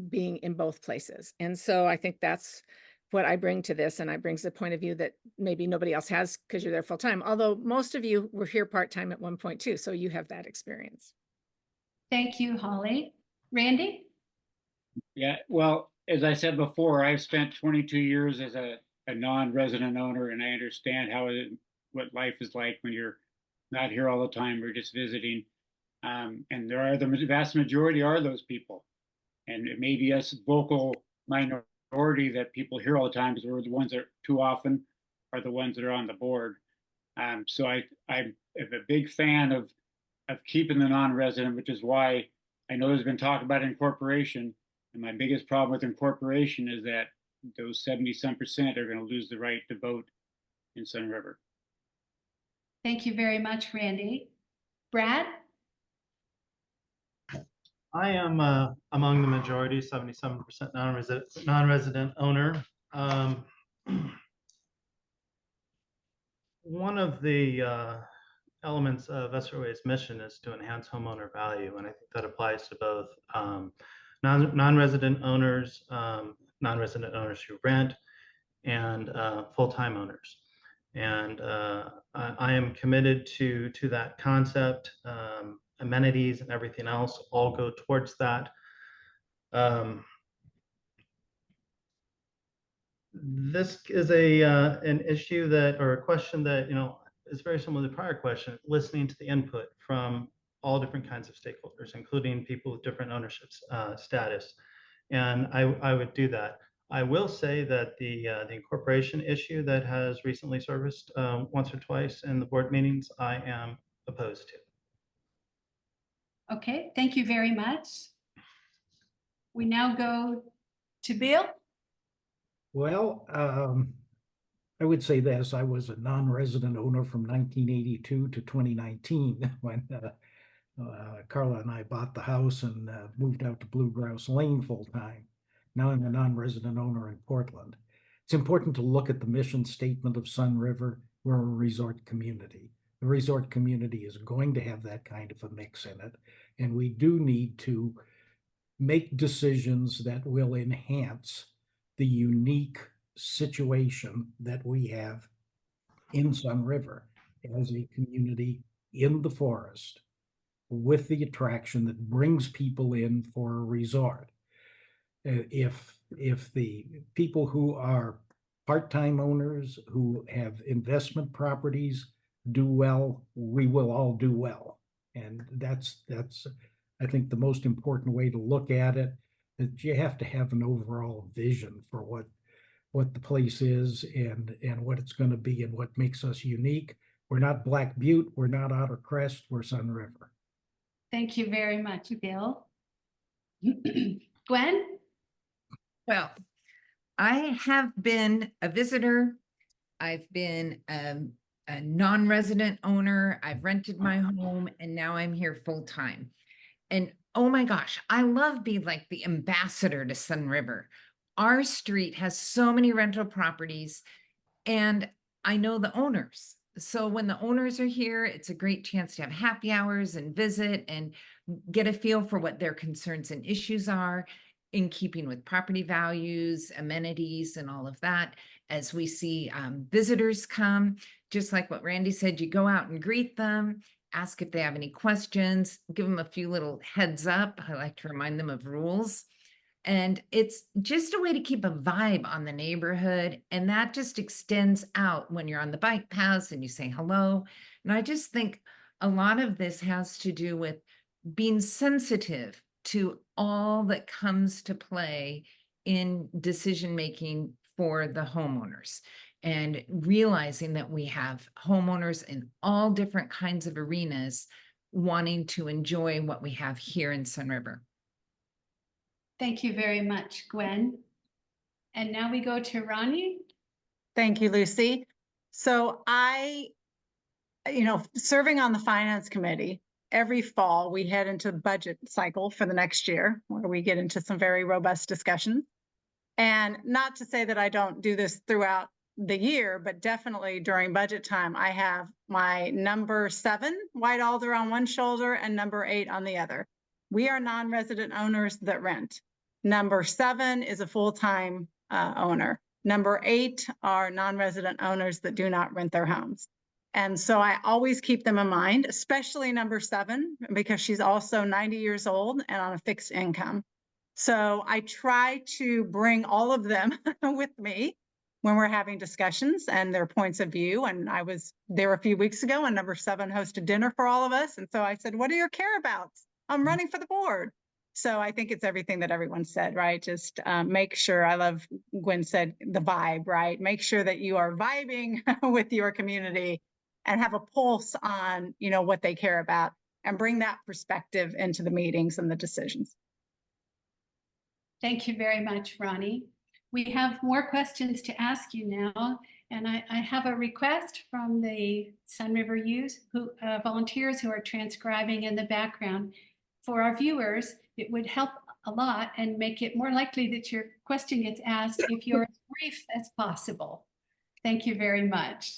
[SPEAKER 6] being in both places. And so I think that's what I bring to this. And I bring the point of view that maybe nobody else has, because you're there full time. Although most of you were here part-time at one point too. So you have that experience.
[SPEAKER 1] Thank you, Holly. Randy?
[SPEAKER 7] Yeah, well, as I said before, I've spent 22 years as a non-resident owner, and I understand what life is like when you're not here all the time, we're just visiting. And there are the vast majority are those people. And it may be us vocal minority that people hear all the time because we're the ones that too often are the ones that are on the board. So I'm a big fan of keeping the non-resident, which is why I know there's been talk about incorporation. And my biggest problem with incorporation is that those 70-some% are going to lose the right to vote in Sunriver.
[SPEAKER 1] Thank you very much, Randy. Brad?
[SPEAKER 2] I am among the majority, 77% non-resident owner. One of the elements of SROA's mission is to enhance homeowner value, and I think that applies to both non-resident owners, non-resident owners who rent, and full-time owners. And I am committed to that concept. Amenities and everything else all go towards that. This is an issue that, or a question that, is very similar to the prior question, listening to the input from all different kinds of stakeholders, including people with different ownership status. And I would do that. I will say that the incorporation issue that has recently surfaced once or twice in the board meetings, I am opposed to.
[SPEAKER 1] Okay, thank you very much. We now go to Bill.
[SPEAKER 3] Well, I would say this, I was a non-resident owner from 1982 to 2019 when Carla and I bought the house and moved out to Bluegrass Lane full-time. Now I'm a non-resident owner in Portland. It's important to look at the mission statement of Sunriver. We're a resort community. The resort community is going to have that kind of a mix in it. And we do need to make decisions that will enhance the unique situation that we have in Sunriver as a community in the forest with the attraction that brings people in for a resort. If the people who are part-time owners who have investment properties do well, we will all do well. And that's I think the most important way to look at it, that you have to have an overall vision for what the place is and what it's going to be and what makes us unique. We're not Black Butte, we're not Otter Crest, we're Sunriver.
[SPEAKER 1] Thank you very much, Bill. Gwen?
[SPEAKER 5] Well, I have been a visitor. I've been a non-resident owner. I've rented my home and now I'm here full time. And oh my gosh, I love being like the ambassador to Sunriver. Our street has so many rental properties and I know the owners. So when the owners are here, it's a great chance to have happy hours and visit and get a feel for what their concerns and issues are in keeping with property values, amenities, and all of that. As we see visitors come, just like what Randy said, you go out and greet them, ask if they have any questions, give them a few little heads up. I like to remind them of rules. And it's just a way to keep a vibe on the neighborhood. And that just extends out when you're on the bike paths and you say hello. And I just think a lot of this has to do with being sensitive to all that comes to play in decision-making for the homeowners and realizing that we have homeowners in all different kinds of arenas wanting to enjoy what we have here in Sunriver.
[SPEAKER 1] Thank you very much, Gwen. And now we go to Ronnie.
[SPEAKER 4] Thank you, Lucy. So serving on the finance committee, every fall we head into the budget cycle for the next year where we get into some very robust discussions. And not to say that I don't do this throughout the year, but definitely during budget time, I have my number 7 white alder on one shoulder and number 8 on the other. We are non-resident owners that rent. Number 7 is a full-time owner. Number 8 are non-resident owners that do not rent their homes. And so I always keep them in mind, especially number 7, because she's also 90 years old and on a fixed income. So I try to bring all of them with me when we're having discussions and their points of view. And I was there a few weeks ago and number 7 hosted dinner for all of us. And so I said, what are your care abouts? I'm running for the board. So I think it's everything that everyone said, right? Just make sure, I love Gwen said the vibe, right? Make sure that you are vibing with your community and have a pulse on, you know, what they care about and bring that perspective into the meetings and the decisions.
[SPEAKER 1] Thank you very much, Ronnie. We have more questions to ask you now, and I have a request from the Sunriver youth volunteers who are transcribing in the background. For our viewers, it would help a lot and make it more likely that your question gets asked if you're as brief as possible. Thank you very much.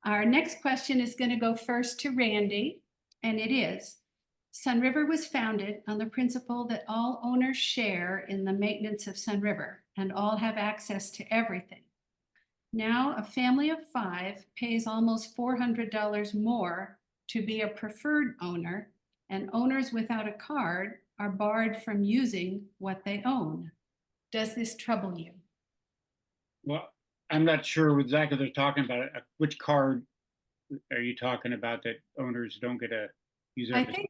[SPEAKER 1] Our next question is going to go first to Randy, and it is, Sunriver was founded on the principle that all owners share in the maintenance of Sunriver and all have access to everything. Now, a family of 5 pays almost $400 more to be a preferred owner, and owners without a card are barred from using what they own. Does this trouble you?
[SPEAKER 7] Well, I'm not sure exactly what they're talking about. Which card are you talking about that owners don't get to use?
[SPEAKER 1] I think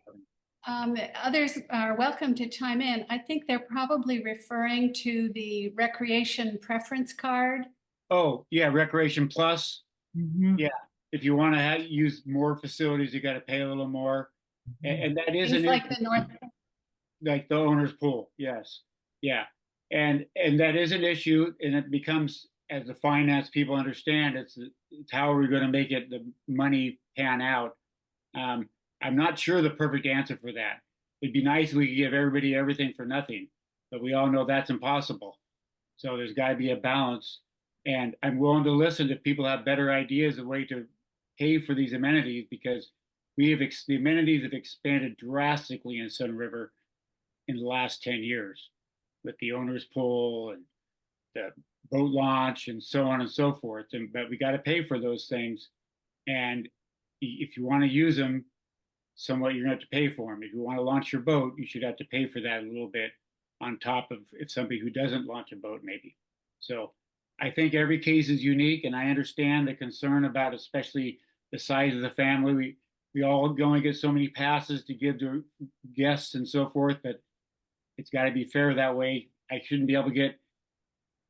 [SPEAKER 1] others are welcome to chime in. I think they're probably referring to the recreation preference card.
[SPEAKER 7] Oh, yeah, Recreation Plus.
[SPEAKER 3] Mhm.
[SPEAKER 7] Yeah, if you want to use more facilities, you got to pay a little more. And that is
[SPEAKER 1] Things
[SPEAKER 7] an
[SPEAKER 1] like
[SPEAKER 7] issue,
[SPEAKER 1] the North.
[SPEAKER 7] like the owner's pool. Yes. Yeah. And that is an issue, and it becomes, as the finance people understand, it's how are we going to make it, the money pan out. I'm not sure the perfect answer for that. It'd be nice if we could give everybody everything for nothing, but we all know that's impossible. So there's got to be a balance. And I'm willing to listen if people have better ideas of way to pay for these amenities, because the amenities have expanded drastically in Sunriver in the last 10 years with the owner's pool and the boat launch and so on and so forth. But we got to pay for those things. And if you want to use them, somewhat you're going to have to pay for them. If you want to launch your boat, you should have to pay for that a little bit on top of if somebody who doesn't launch a boat, maybe. So I think every case is unique, and I understand the concern about especially the size of the family. We all only get so many passes to give to guests and so forth, but it's got to be fair that way. I shouldn't be able to get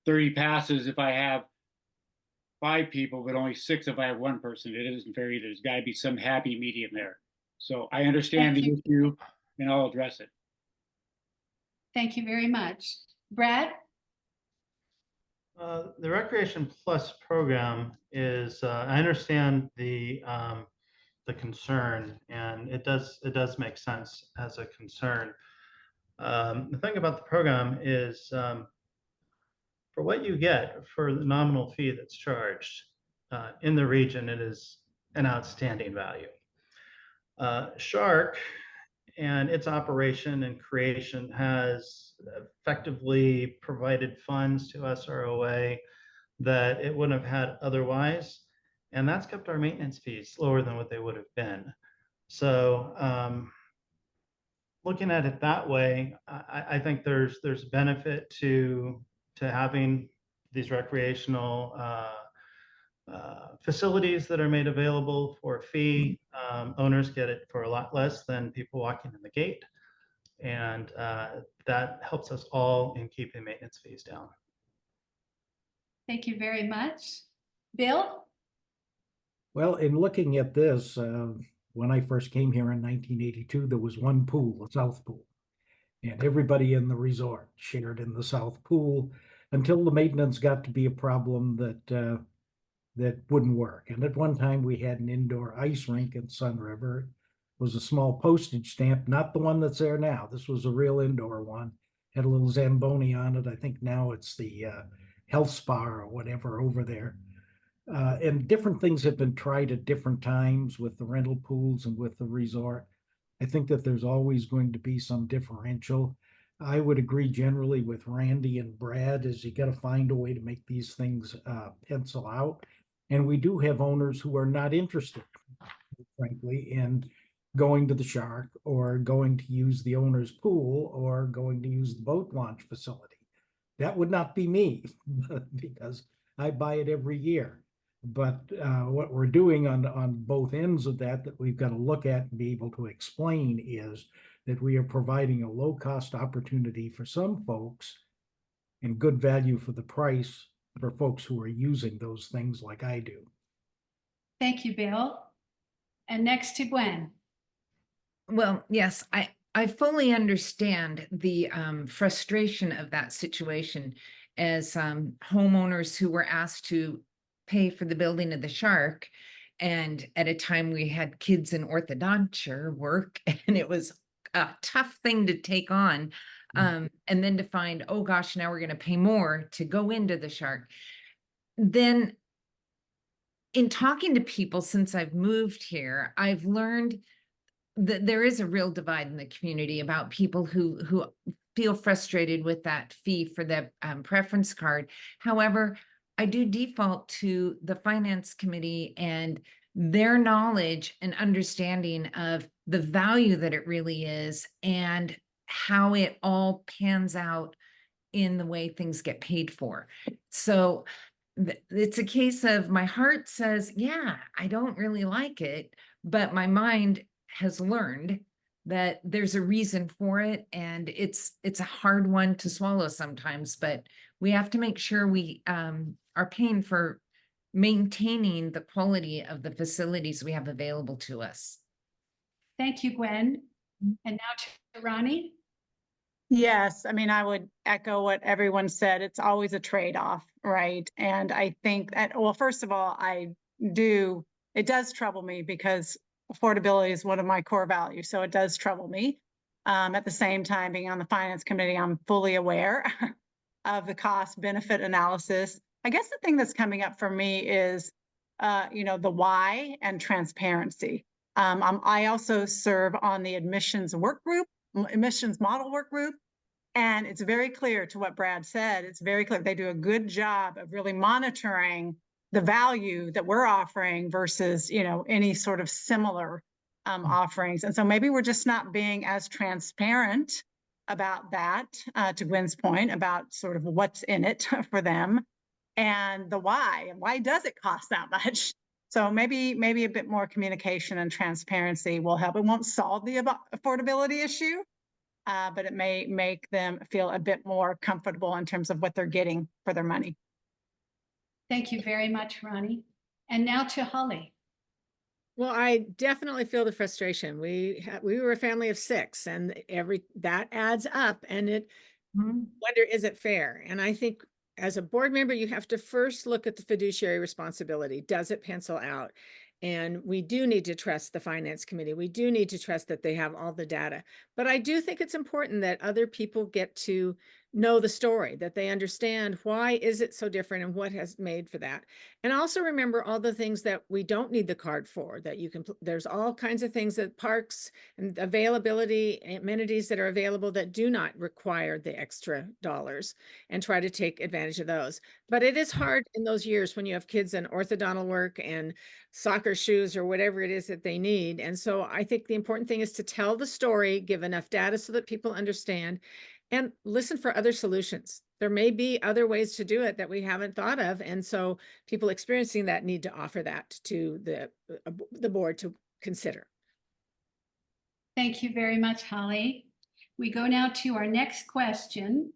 [SPEAKER 7] 30 passes if I have 5 people, but only 6 if I have 1 person. It isn't fair either. There's got to be some happy medium there. So I understand the issue, and I'll address it.
[SPEAKER 1] Thank you very much. Brad?
[SPEAKER 2] The Recreation Plus program is, I understand the concern, and it does make sense as a concern. The thing about the program is, for what you get for the nominal fee that's charged in the region, it is an outstanding value. Shark and its operation and creation has effectively provided funds to SROA that it wouldn't have had otherwise. And that's kept our maintenance fees lower than what they would have been. So looking at it that way, I think there's benefit to having these recreational facilities that are made available for a fee. Owners get it for a lot less than people walking in the gate. And that helps us all in keeping maintenance fees down.
[SPEAKER 1] Thank you very much. Bill?
[SPEAKER 3] Well, in looking at this, when I first came here in 1982, there was one pool, the South Pool. And everybody in the resort shared in the South Pool until the maintenance got to be a problem that wouldn't work. And at one time we had an indoor ice rink in Sunriver. It was a small postage stamp, not the one that's there now. This was a real indoor one. Had a little Zamboni on it. I think now it's the health spa or whatever over there. And different things have been tried at different times with the rental pools and with the resort. I think that there's always going to be some differential. I would agree generally with Randy and Brad, is you got to find a way to make these things pencil out. And we do have owners who are not interested, frankly, in going to the Shark or going to use the owner's pool or going to use the boat launch facility. That would not be me because I buy it every year. But what we're doing on both ends of that we've got to look at and be able to explain is that we are providing a low-cost opportunity for some folks and good value for the price for folks who are using those things like I do.
[SPEAKER 1] Thank you, Bill. And next to Gwen.
[SPEAKER 5] Well, yes, I fully understand the frustration of that situation as homeowners who were asked to pay for the building of the Shark. And at a time we had kids in orthodonture work, and it was a tough thing to take on. And then to find, oh gosh, now we're going to pay more to go into the Shark. Then in talking to people since I've moved here, I've learned that there is a real divide in the community about people who feel frustrated with that fee for the preference card. However, I do default to the finance committee and their knowledge and understanding of the value that it really is and how it all pans out in the way things get paid for. So it's a case of my heart says, yeah, I don't really like it, but my mind has learned that there's a reason for it, and it's a hard one to swallow sometimes, but we have to make sure we are paying for maintaining the quality of the facilities we have available to us.
[SPEAKER 1] Thank you, Gwen. And now to Ronnie.
[SPEAKER 4] Yes, I mean, I would echo what everyone said. It's always a trade-off, right? And I think that, well, first of all, it does trouble me because affordability is one of my core values. So it does trouble me. At the same time, being on the finance committee, I'm fully aware of the cost benefit analysis. I guess the thing that's coming up for me is, the why and transparency. I also serve on the admissions model work group. And it's very clear to what Brad said. It's very clear. They do a good job of really monitoring the value that we're offering versus, any sort of similar offerings. And so maybe we're just not being as transparent about that, to Gwen's point, about sort of what's in it for them and the why. And why does it cost that much? So maybe a bit more communication and transparency will help. It won't solve the affordability issue, but it may make them feel a bit more comfortable in terms of what they're getting for their money.
[SPEAKER 1] Thank you very much, Ronnie. And now to Holly.
[SPEAKER 6] Well, I definitely feel the frustration. We were a family of 6, and that adds up, and it wonder, is it fair? And I think as a board member, you have to first look at the fiduciary responsibility. Does it pencil out? And we do need to trust the finance committee. We do need to trust that they have all the data. But I do think it's important that other people get to know the story, that they understand why is it so different and what has made for that. And also remember all the things that we don't need the card for, that you can, there's all kinds of things that parks and availability, amenities that are available that do not require the extra dollars, and try to take advantage of those. But it is hard in those years when you have kids in orthodontal work and soccer shoes or whatever it is that they need. And so I think the important thing is to tell the story, give enough data so that people understand, and listen for other solutions. There may be other ways to do it that we haven't thought of. And so people experiencing that need to offer that to the board to consider.
[SPEAKER 1] Thank you very much, Holly. We go now to our next question,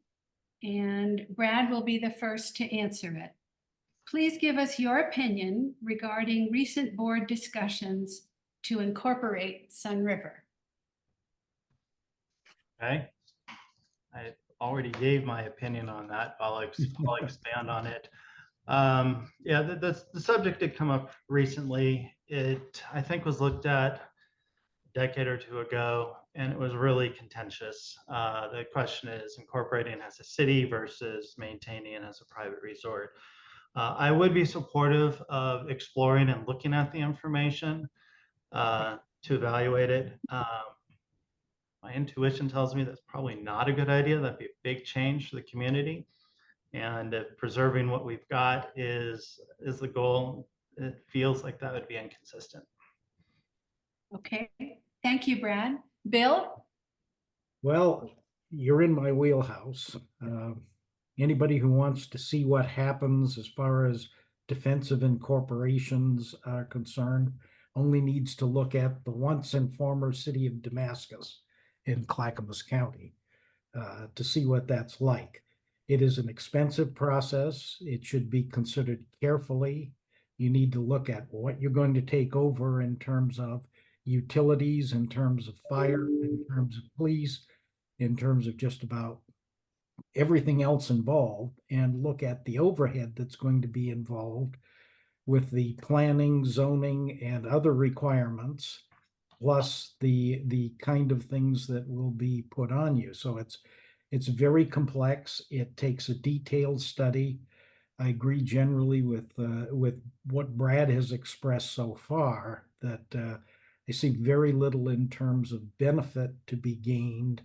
[SPEAKER 1] and Brad will be the first to answer it. Please give us your opinion regarding recent board discussions to incorporate Sunriver.
[SPEAKER 2] Okay. I already gave my opinion on that. I'll expand on it. Yeah, the subject did come up recently. It, I think, was looked at a decade or 2 ago, and it was really contentious. The question is incorporating as a city versus maintaining as a private resort. I would be supportive of exploring and looking at the information to evaluate it. My intuition tells me that's probably not a good idea. That'd be a big change for the community. And if preserving what we've got is the goal, it feels like that would be inconsistent.
[SPEAKER 1] Okay, Thank you, Brad. Bill?
[SPEAKER 3] Well, you're in my wheelhouse. Anybody who wants to see what happens as far as defensive incorporations are concerned only needs to look at the once and former city of Damascus in Clackamas County to see what that's like. It is an expensive process. It should be considered carefully. You need to look at what you're going to take over in terms of utilities, in terms of fire, in terms of police, in terms of just about everything else involved, and look at the overhead that's going to be involved with the planning, zoning, and other requirements, plus the kind of things that will be put on you. So it's very complex. It takes a detailed study. I agree generally with what Brad has expressed so far, that I see very little in terms of benefit to be gained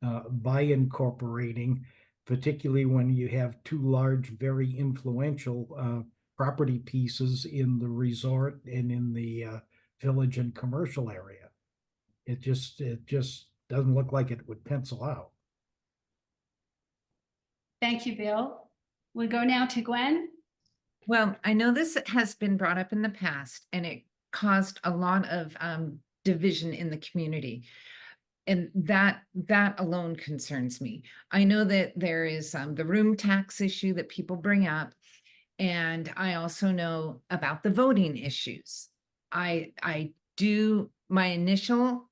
[SPEAKER 3] by incorporating, particularly when you have two large, very influential property pieces in the resort and in the village and commercial area. It just doesn't look like it would pencil out.
[SPEAKER 1] Thank you, Bill. We'll go now to Gwen.
[SPEAKER 5] Well, I know this has been brought up in the past and it caused a lot of division in the community. And that alone concerns me. I know that there is the room tax issue that people bring up. And I also know about the voting issues. My initial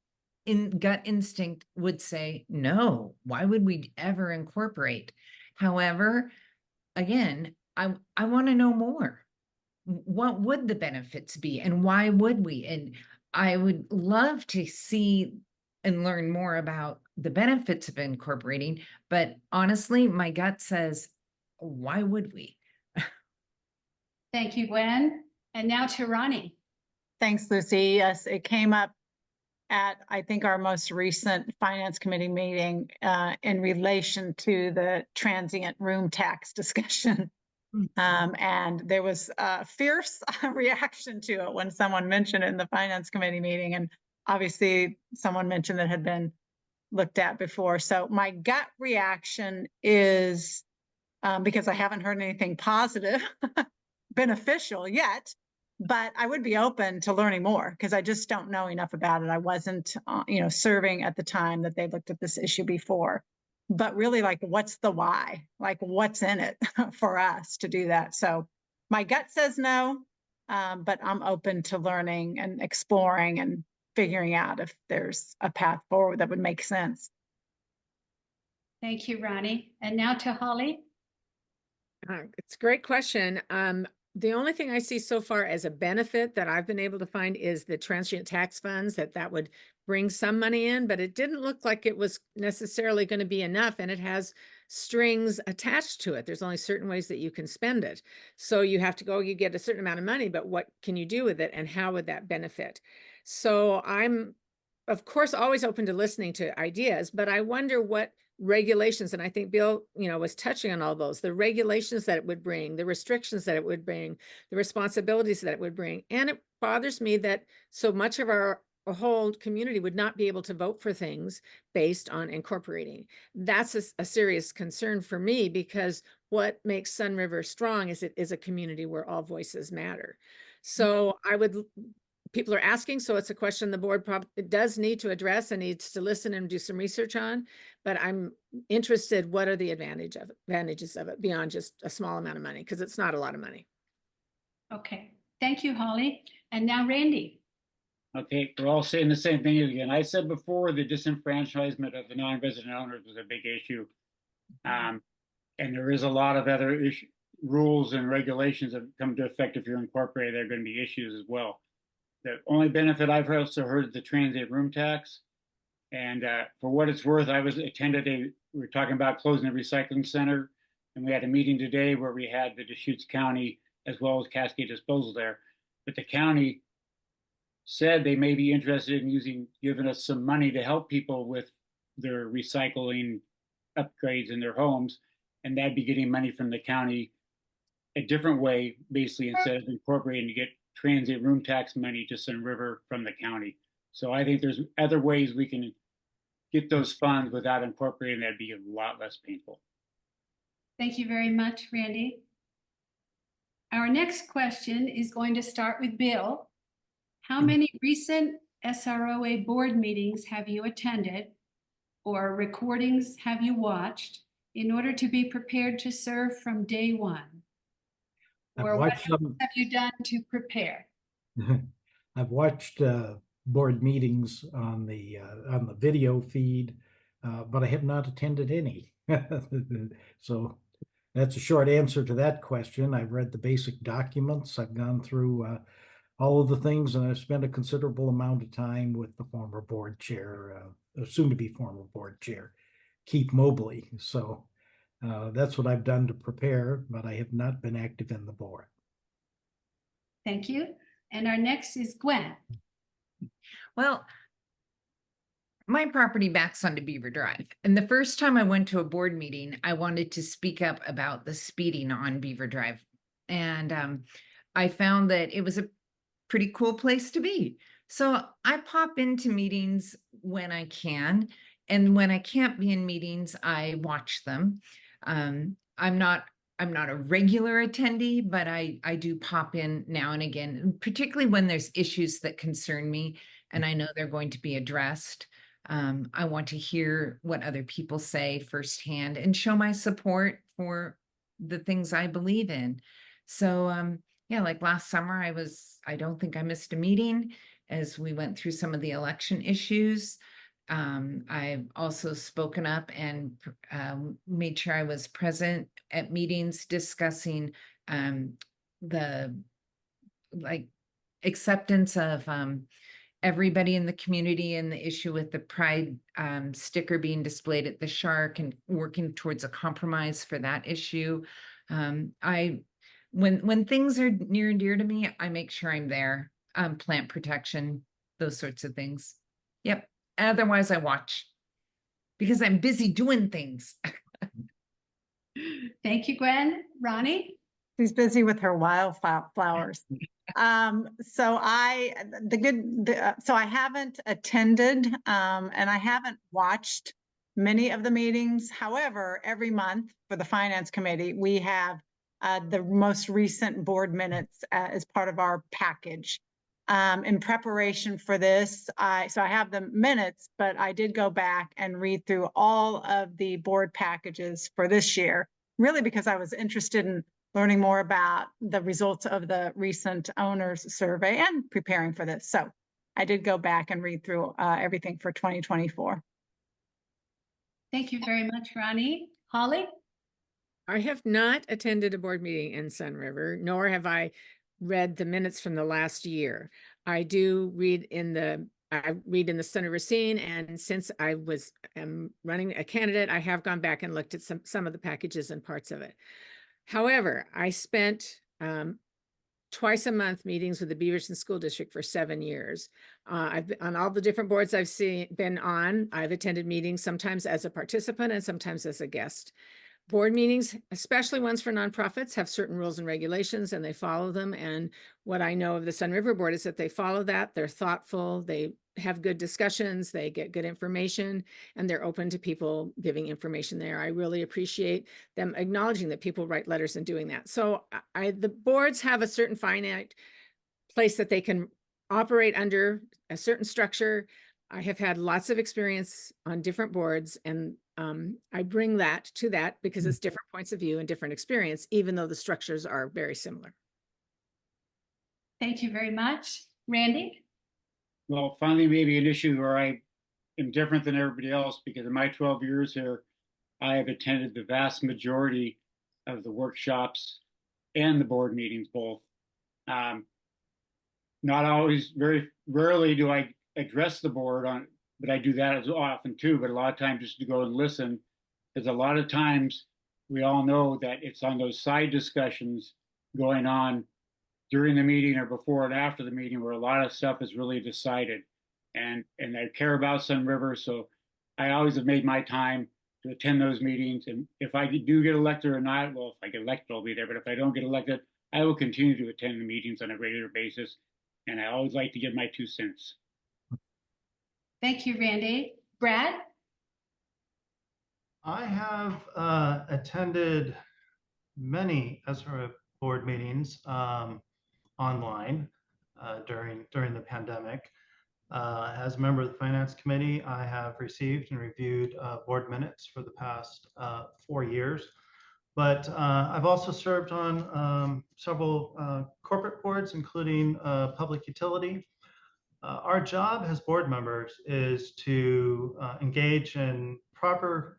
[SPEAKER 5] gut instinct would say, no, why would we ever incorporate? However, again, I want to know more. What would the benefits be and why would we? And I would love to see and learn more about the benefits of incorporating, but honestly, my gut says, why would we?
[SPEAKER 1] Thank you, Gwen. And now to Ronnie.
[SPEAKER 4] Thanks, Lucy. Yes, it came up at, I think, our most recent Finance Committee meeting in relation to the transient room tax discussion. And there was a fierce reaction to it when someone mentioned it in the Finance Committee meeting. And obviously, someone mentioned that had been looked at before. So my gut reaction is, because I haven't heard anything positive, beneficial yet, but I would be open to learning more because I just don't know enough about it. I wasn't, serving at the time that they looked at this issue before. But really, like, what's the why? Like, what's in it for us to do that? So my gut says no, but I'm open to learning and exploring and figuring out if there's a path forward that would make sense.
[SPEAKER 1] Thank you, Ronnie. And now to Holly.
[SPEAKER 6] It's a great question. The only thing I see so far as a benefit that I've been able to find is the transient tax funds, that would bring some money in, but it didn't look like it was necessarily going to be enough, and it has strings attached to it. There's only certain ways that you can spend it. So you have to go, you get a certain amount of money, but what can you do with it and how would that benefit? So I'm, of course, always open to listening to ideas, but I wonder what regulations, and I think Bill, was touching on all those, the regulations that it would bring, the restrictions that it would bring, the responsibilities that it would bring. And it bothers me that so much of our whole community would not be able to vote for things based on incorporating. That's a serious concern for me, because what makes Sunriver strong is it is a community where all voices matter. So people are asking, so it's a question the board probably does need to address and needs to listen and do some research on, but I'm interested, what are the advantages of it beyond just a small amount of money? Because it's not a lot of money.
[SPEAKER 1] Okay, thank you, Holly. And now Randy.
[SPEAKER 7] Okay, we're all saying the same thing again. I said before, the disenfranchisement of the non-resident owners was a big issue. And there is a lot of other rules and regulations that come to effect if you're incorporated. There are going to be issues as well. The only benefit I've also heard is the transient room tax. And for what it's worth, we were talking about closing the recycling center, and we had a meeting today where we had the Deschutes County as well as Cascade Disposal there. But the county said they may be interested in giving us some money to help people with their recycling upgrades in their homes, and that'd be getting money from the county a different way, basically, instead of incorporating to get transient room tax money to Sunriver from the county. So I think there's other ways we can get those funds without incorporating that'd be a lot less painful.
[SPEAKER 1] Thank you very much, Randy. Our next question is going to start with Bill. How many recent SROA board meetings have you attended or recordings have you watched in order to be prepared to serve from day one?
[SPEAKER 3] I've
[SPEAKER 1] Or what
[SPEAKER 3] watched some,
[SPEAKER 1] have you done to prepare?
[SPEAKER 3] I've watched board meetings on the video feed, but I have not attended any. So that's a short answer to that question. I've read the basic documents. I've gone through all of the things, and I've spent a considerable amount of time with the former board chair, soon to be former board chair, Keith Mobley. So that's what I've done to prepare, but I have not been active in the board.
[SPEAKER 1] Thank you. And our next is Gwen.
[SPEAKER 5] Well, my property backs onto Beaver Drive. And the first time I went to a board meeting, I wanted to speak up about the speeding on Beaver Drive. And I found that it was a pretty cool place to be. So I pop into meetings when I can. And when I can't be in meetings, I watch them. I'm not a regular attendee, but I do pop in now and again, particularly when there's issues that concern me and I know they're going to be addressed. I want to hear what other people say firsthand and show my support for the things I believe in. So yeah, like last summer, I don't think I missed a meeting as we went through some of the election issues. I've also spoken up and made sure I was present at meetings discussing the acceptance of everybody in the community and the issue with the pride sticker being displayed at the Shark and working towards a compromise for that issue. When things are near and dear to me, I make sure I'm there. Plant protection, those sorts of things. Yep. Otherwise, I watch because I'm busy doing things.
[SPEAKER 1] Thank you, Gwen. Ronnie?
[SPEAKER 4] She's busy with her wildflowers. So I haven't attended and I haven't watched many of the meetings. However, every month for the Finance Committee, we have the most recent board minutes as part of our package. In preparation for this, I have the minutes, but I did go back and read through all of the board packages for this year, really because I was interested in learning more about the results of the recent owners survey and preparing for this. So I did go back and read through everything for 2024.
[SPEAKER 1] Thank you very much, Ronnie. Holly?
[SPEAKER 6] I have not attended a board meeting in Sunriver, nor have I read the minutes from the last year. I do read in the Sunriver Scene, and since I am running a candidate, I have gone back and looked at some of the packages and parts of it. However, I spent twice a month meetings with the Beaverton School District for 7 years. I've been on all the different boards been on. I've attended meetings sometimes as a participant and sometimes as a guest. Board meetings, especially ones for nonprofits, have certain rules and regulations and they follow them. And what I know of the Sunriver Board is that they follow that. They're thoughtful. They have good discussions. They get good information and they're open to people giving information there. I really appreciate them acknowledging that people write letters and doing that. So the boards have a certain finite place that they can operate under, a certain structure. I have had lots of experience on different boards and I bring that to that because it's different points of view and different experience, even though the structures are very similar.
[SPEAKER 1] Thank you very much. Randy?
[SPEAKER 7] Well, finally, maybe an issue where I am different than everybody else because in my 12 years here, I have attended the vast majority of the workshops and the board meetings both. Not always, very rarely do I address the board on, but I do that as often too, but a lot of times just to go and listen, because a lot of times we all know that it's on those side discussions going on during the meeting or before and after the meeting where a lot of stuff is really decided. And I care about Sunriver, so I always have made my time to attend those meetings. And if I do get elected or not, well, if I get elected, I'll be there. But if I don't get elected, I will continue to attend the meetings on a regular basis. And I always like to give my 2 cents.
[SPEAKER 1] Thank you, Randy. Brad?
[SPEAKER 2] I have attended many SROA board meetings online during the pandemic. As a member of the Finance Committee, I have received and reviewed board minutes for the past 4 years. But I've also served on several corporate boards, including public utility. Our job as board members is to engage in proper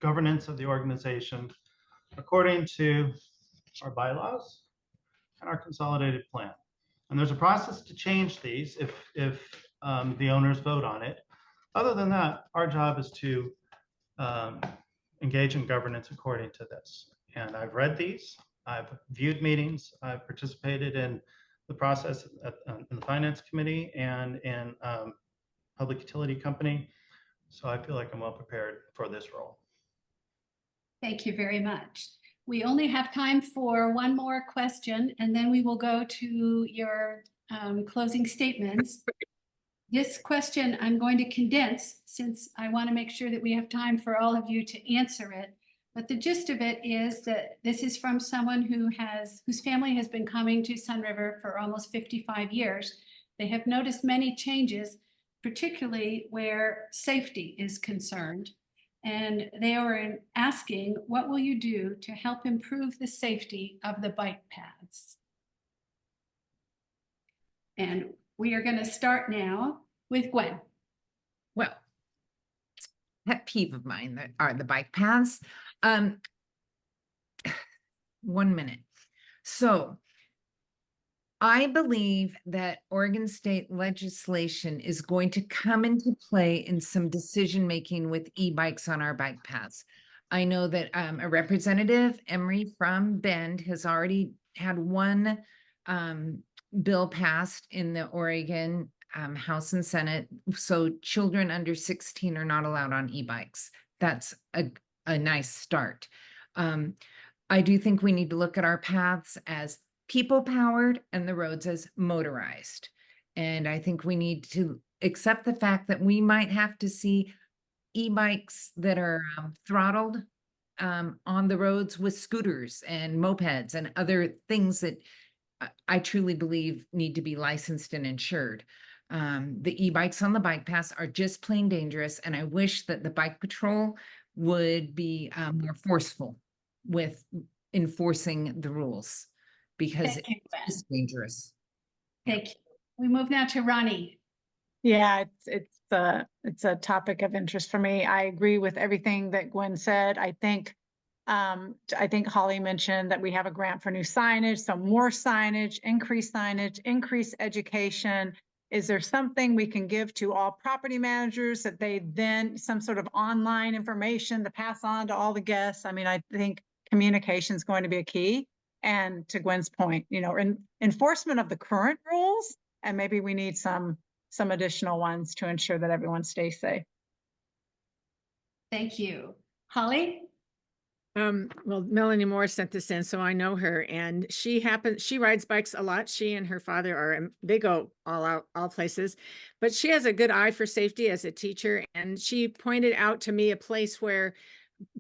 [SPEAKER 2] governance of the organization according to our bylaws and our consolidated plan. And there's a process to change these if the owners vote on it. Other than that, our job is to engage in governance according to this. And I've read these, I've viewed meetings, I've participated in the process in the Finance Committee and in Public Utility Company. So I feel like I'm well prepared for this role.
[SPEAKER 1] Thank you very much. We only have time for one more question, and then we will go to your closing statements. This question I'm going to condense since I want to make sure that we have time for all of you to answer it. But the gist of it is that this is from someone whose family has been coming to Sunriver for almost 55 years. They have noticed many changes, particularly where safety is concerned. And they are asking, what will you do to help improve the safety of the bike paths? And we are going to start now with Gwen.
[SPEAKER 5] Well, pet peeve of mine that are the bike paths. 1 minute. So I believe that Oregon state legislation is going to come into play in some decision-making with e-bikes on our bike paths. I know that a representative, Emery from Bend, has already had one bill passed in the Oregon House and Senate. So children under 16 are not allowed on e-bikes. That's a nice start. I do think we need to look at our paths as people-powered and the roads as motorized. And I think we need to accept the fact that we might have to see e-bikes that are throttled on the roads with scooters and mopeds and other things that I truly believe need to be licensed and insured. The e-bikes on the bike paths are just plain dangerous, and I wish that the bike patrol would be more forceful with enforcing the rules, because
[SPEAKER 1] Thank you, Gwen.
[SPEAKER 5] it's dangerous.
[SPEAKER 1] Thank you. We move now to Ronnie.
[SPEAKER 4] Yeah, it's a topic of interest for me. I agree with everything that Gwen said. I think Holly mentioned that we have a grant for new signage, so more signage, increased education. Is there something we can give to all property managers that they then some sort of online information to pass on to all the guests? I mean, I think communication is going to be a key. And to Gwen's point, enforcement of the current rules, and maybe we need some additional ones to ensure that everyone stays safe.
[SPEAKER 1] Thank you. Holly?
[SPEAKER 6] Well, Melanie Moore sent this in, so I know her, and she rides bikes a lot. She and her father they go all places, but she has a good eye for safety as a teacher. And she pointed out to me a place where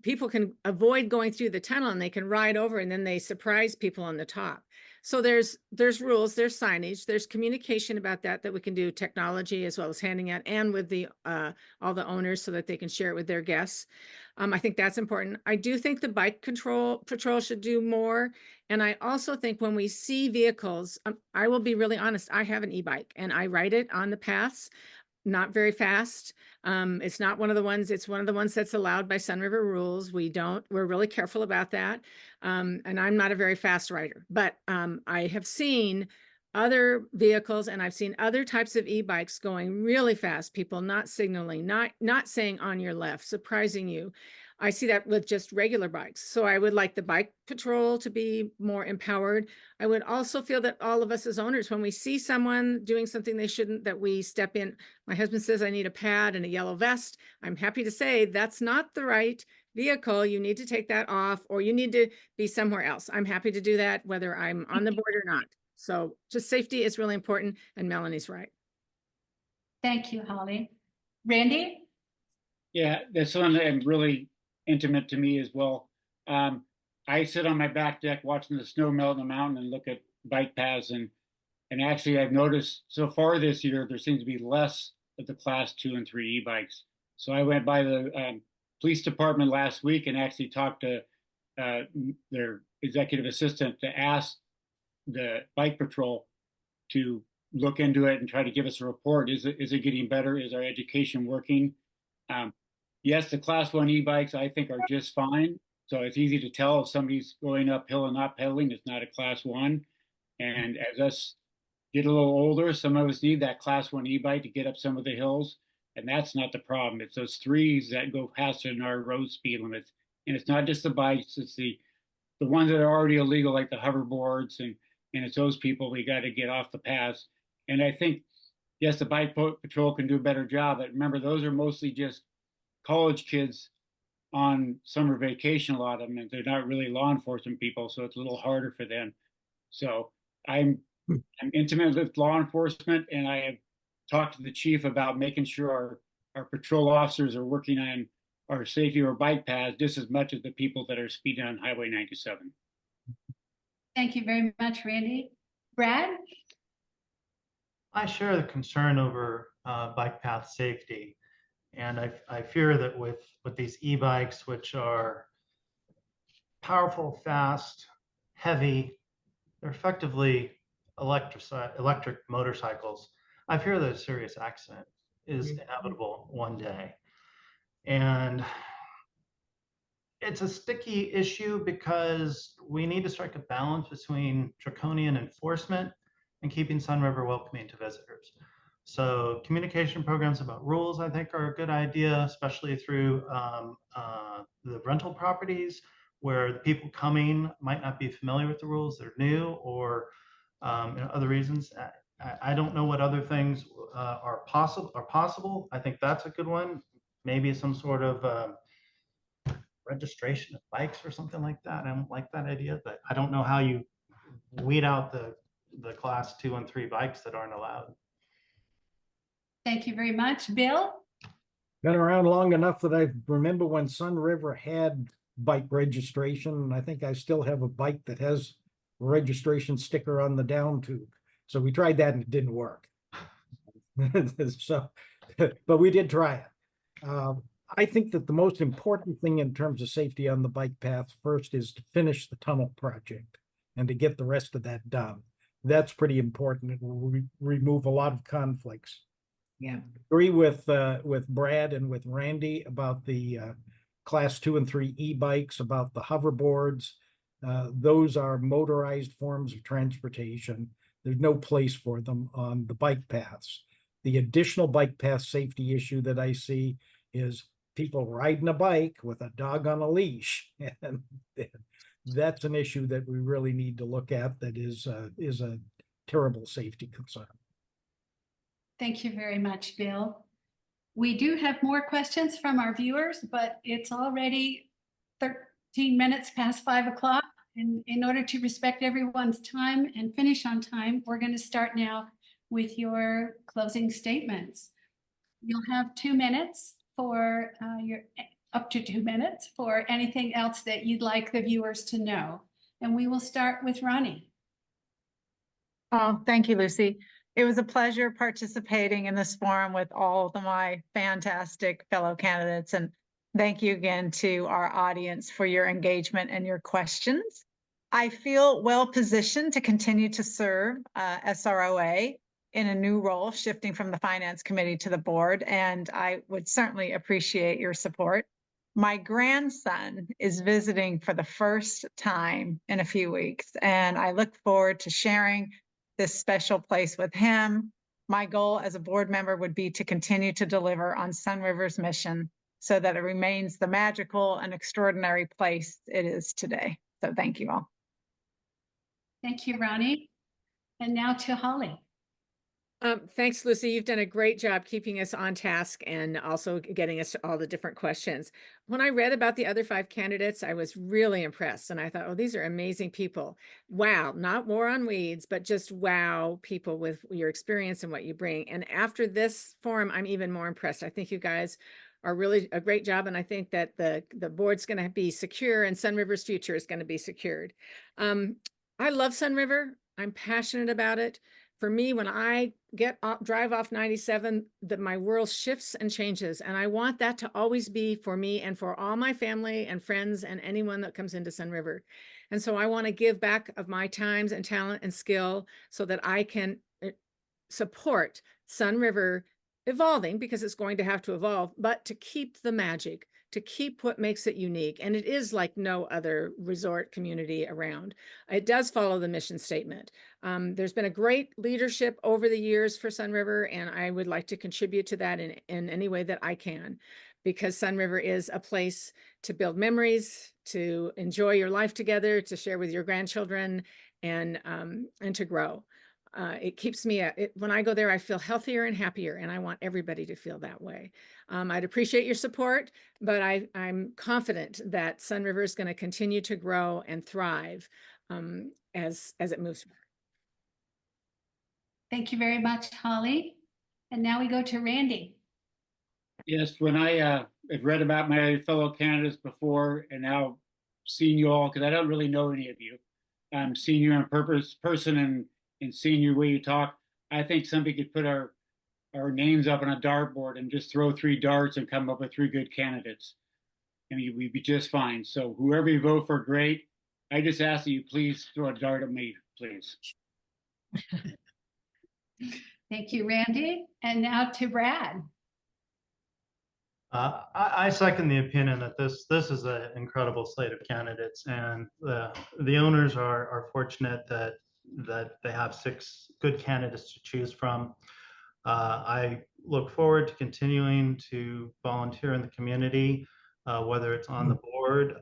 [SPEAKER 6] people can avoid going through the tunnel and they can ride over, and then they surprise people on the top. So there's rules, there's signage, there's communication about that we can do, technology as well as handing out, and with the all the owners so that they can share it with their guests. I think that's important. I do think the bike patrol should do more. And I also think when we see vehicles, I will be really honest, I have an e-bike and I ride it on the paths, not very fast. It's not one of the ones, it's one of the ones that's allowed by Sunriver rules. We're really careful about that. And I'm not a very fast rider, but I have seen other vehicles and I've seen other types of e-bikes going really fast, people not signaling, not saying on your left, surprising you. I see that with just regular bikes. So I would like the bike patrol to be more empowered. I would also feel that all of us as owners, when we see someone doing something they shouldn't, that we step in. My husband says, I need a pad and a yellow vest. I'm happy to say that's not the right vehicle. You need to take that off, or you need to be somewhere else. I'm happy to do that, whether I'm on the board or not. So just safety is really important, and Melanie's right.
[SPEAKER 1] Thank you, Holly. Randy?
[SPEAKER 7] Yeah, that's one that really intimate to me as well. I sit on my back deck watching the snow melt in the mountain and look at bike paths, and actually I've noticed so far this year there seems to be less of the class 2 and 3 e-bikes. So I went by the police department last week and actually talked to their executive assistant to ask the bike patrol to look into it and try to give us a report. Is it getting better? Is our education working? Yes, the class 1 e-bikes I think are just fine. So it's easy to tell if somebody's going uphill and not pedaling. It's not a class 1. And as us get a little older, some of us need that class 1 e-bike to get up some of the hills. And that's not the problem. It's those 3s that go faster than our road speed limits. And it's not just the bikes, it's the ones that are already illegal, like the hoverboards, and it's those people we got to get off the paths. And I think, yes, the bike patrol can do a better job, but remember, those are mostly just college kids on summer vacation, a lot of them, and they're not really law enforcement people, so it's a little harder for them. So I'm intimate with law enforcement, and I have talked to the chief about making sure our patrol officers are working on our safety or bike paths just as much as the people that are speeding on Highway 97.
[SPEAKER 1] Thank you very much, Randy. Brad?
[SPEAKER 2] I share the concern over bike path safety. And I fear that with these e-bikes, which are powerful, fast, heavy, they're effectively electric motorcycles. I fear that a serious accident is inevitable one day. And it's a sticky issue because we need to strike a balance between draconian enforcement and keeping Sunriver welcoming to visitors. So communication programs about rules, I think, are a good idea, especially through the rental properties where the people coming might not be familiar with the rules, they're new, or other reasons. I don't know what other things are possible. I think that's a good one. Maybe some sort of registration of bikes or something like that. I don't like that idea, but I don't know how you weed out the class 2 and 3 bikes that aren't allowed.
[SPEAKER 1] Thank you very much. Bill?
[SPEAKER 3] Been around long enough that I remember when Sunriver had bike registration, and I think I still have a bike that has a registration sticker on the down tube. So we tried that and it didn't work. So, but we did try it. I think that the most important thing in terms of safety on the bike path first is to finish the tunnel project and to get the rest of that done. That's pretty important. It will remove a lot of conflicts.
[SPEAKER 5] Yeah.
[SPEAKER 3] Agree with Brad and with Randy about the class 2 and 3 e-bikes, about the hoverboards. Those are motorized forms of transportation. There's no place for them on the bike paths. The additional bike path safety issue that I see is people riding a bike with a dog on a leash. And that's an issue that we really need to look at. That is a terrible safety concern.
[SPEAKER 1] Thank you very much, Bill. We do have more questions from our viewers, but it's already 13 minutes past 5 o'clock. And in order to respect everyone's time and finish on time, we're going to start now with your closing statements. You'll have 2 minutes for up to 2 minutes for anything else that you'd like the viewers to know. And we will start with Ronnie.
[SPEAKER 4] Oh, thank you, Lucy. It was a pleasure participating in this forum with all of my fantastic fellow candidates. And thank you again to our audience for your engagement and your questions. I feel well positioned to continue to serve SROA in a new role, shifting from the Finance Committee to the board, and I would certainly appreciate your support. My grandson is visiting for the first time in a few weeks, and I look forward to sharing this special place with him. My goal as a board member would be to continue to deliver on Sunriver's mission so that it remains the magical and extraordinary place it is today. So thank you all.
[SPEAKER 1] Thank you, Ronnie. And now to Holly.
[SPEAKER 6] Thanks, Lucy. You've done a great job keeping us on task and also getting us to all the different questions. When I read about the other 5 candidates, I was really impressed. And I thought, oh, these are amazing people. Wow, not war on weeds, but just wow, people with your experience and what you bring. And after this forum, I'm even more impressed. I think you guys are really a great job. And I think that the board's going to be secure and Sunriver's future is going to be secured. I love Sunriver. I'm passionate about it. For me, when I drive off 97, that my world shifts and changes. And I want that to always be for me and for all my family and friends and anyone that comes into Sunriver. And so I want to give back of my times and talent and skill so that I can support Sunriver evolving, because it's going to have to evolve, but to keep the magic, to keep what makes it unique. And it is like no other resort community around. It does follow the mission statement. There's been a great leadership over the years for Sunriver, and I would like to contribute to that in any way that I can, because Sunriver is a place to build memories, to enjoy your life together, to share with your grandchildren, and to grow. It keeps me, when I go there, I feel healthier and happier, and I want everybody to feel that way. I'd appreciate your support, but I'm confident that Sunriver is going to continue to grow and thrive as it moves forward.
[SPEAKER 1] Thank you very much, Holly. And now we go to Randy.
[SPEAKER 7] Yes, when I had read about my fellow candidates before and now seeing you all, because I don't really know any of you, seeing you in person and seeing your way you talk, I think somebody could put our names up on a dartboard and just throw 3 darts and come up with 3 good candidates. I mean, we'd be just fine. So whoever you vote for, great. I just ask that you please throw a dart at me, please.
[SPEAKER 1] Thank you, Randy. And now to Brad.
[SPEAKER 2] I second the opinion that this is an incredible slate of candidates, and the owners are fortunate that they have 6 good candidates to choose from. I look forward to continuing to volunteer in the community, whether it's on the board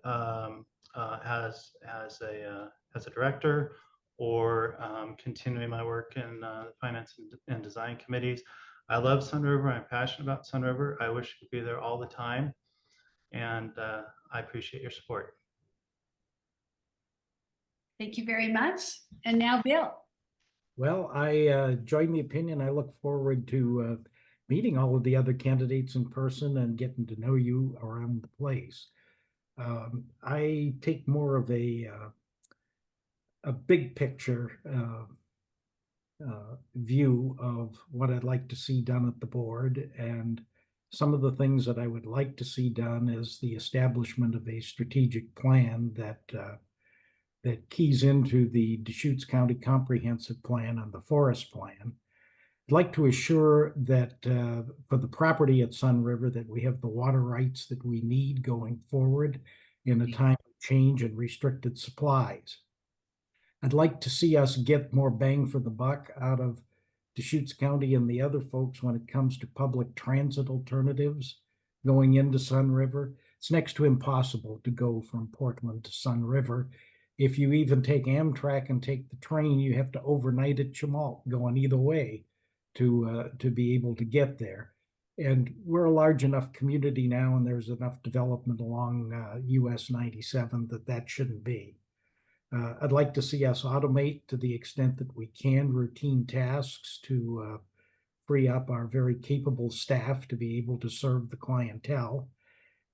[SPEAKER 2] as a director, or continuing my work in finance and design committees. I love Sunriver. I'm passionate about Sunriver. I wish I could be there all the time, and I appreciate your support.
[SPEAKER 1] Thank you very much. And now Bill.
[SPEAKER 3] Well, I join the opinion. I look forward to meeting all of the other candidates in person and getting to know you around the place. I take more of a big picture view of what I'd like to see done at the board, and some of the things that I would like to see done is the establishment of a strategic plan that keys into the Deschutes County Comprehensive Plan and the Forest Plan. I'd like to assure that for the property at Sunriver, that we have the water rights that we need going forward in a time of change and restricted supplies. I'd like to see us get more bang for the buck out of Deschutes County and the other folks when it comes to public transit alternatives going into Sunriver. It's next to impossible to go from Portland to Sunriver. If you even take Amtrak and take the train, you have to overnight at Chemalt going either way to be able to get there. And we're a large enough community now, and there's enough development along US 97 that shouldn't be. I'd like to see us automate to the extent that we can routine tasks to free up our very capable staff to be able to serve the clientele.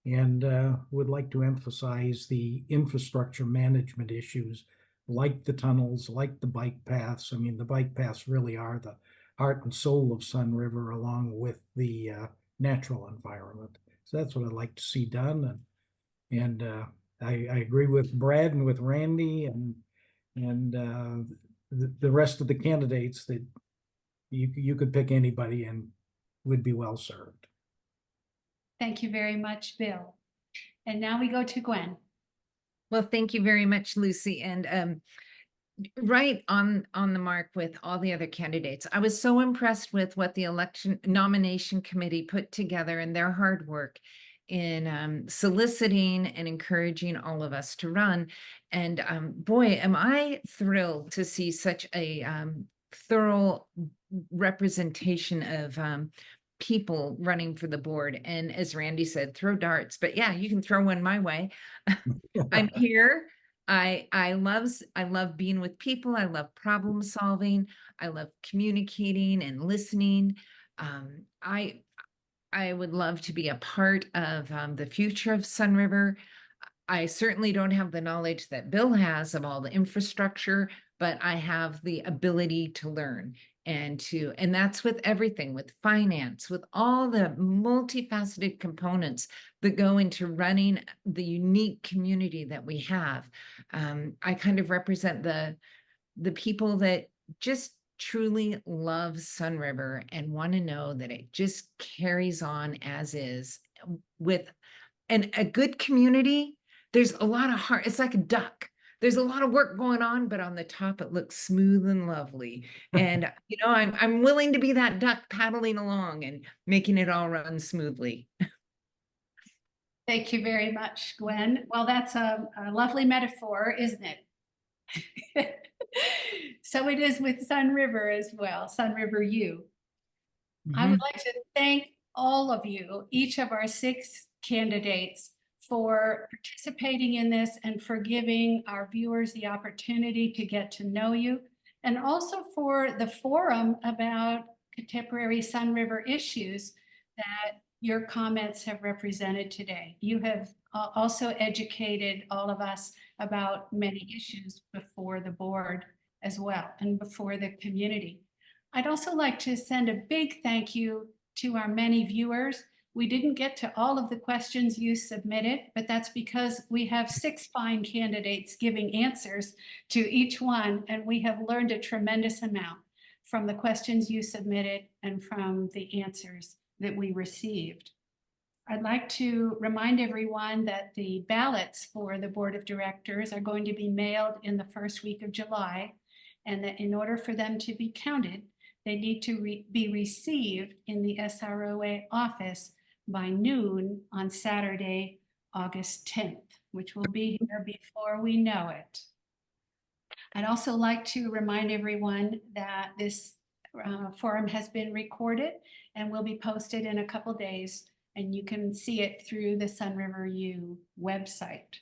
[SPEAKER 3] And would like to emphasize the infrastructure management issues, like the tunnels, like the bike paths. I mean, the bike paths really are the heart and soul of Sunriver, along with the natural environment. So that's what I'd like to see done. And I agree with Brad and with Randy and the rest of the candidates that you could pick anybody and would be well served.
[SPEAKER 1] Thank you very much, Bill. And now we go to Gwen.
[SPEAKER 5] Well, thank you very much, Lucy. And right on the mark with all the other candidates. I was so impressed with what the election nomination committee put together and their hard work in soliciting and encouraging all of us to run. And boy, am I thrilled to see such a thorough representation of people running for the board. And as Randy said, throw darts, but yeah, you can throw one my way. I'm here. I love being with people. I love problem solving. I love communicating and listening. I would love to be a part of the future of Sunriver. I certainly don't have the knowledge that Bill has of all the infrastructure, but I have the ability to learn and that's with everything, with finance, with all the multifaceted components that go into running the unique community that we have. I kind of represent the people that just truly love Sunriver and want to know that it just carries on as is with a good community. There's a lot of heart. It's like a duck. There's a lot of work going on, but on the top it looks smooth and lovely. And I'm willing to be that duck paddling along and making it all run smoothly.
[SPEAKER 1] Thank you very much, Gwen. Well, that's a lovely metaphor, isn't it? So it is with Sunriver as well, Sunriver U. I would like to thank all of you, each of our 6 candidates, for participating in this and for giving our viewers the opportunity to get to know you, and also for the forum about contemporary Sunriver issues that your comments have represented today. You have also educated all of us about many issues before the board as well and before the community. I'd also like to send a big thank you to our many viewers. We didn't get to all of the questions you submitted, but that's because we have 6 fine candidates giving answers to each one, and we have learned a tremendous amount from the questions you submitted and from the answers that we received. I'd like to remind everyone that the ballots for the Board of Directors are going to be mailed in the first week of July, and that in order for them to be counted, they need to be received in the SROA office by noon on Saturday, August 10th, which will be here before we know it. I'd also like to remind everyone that this forum has been recorded and will be posted in a couple days, and you can see it through the Sunriver U website.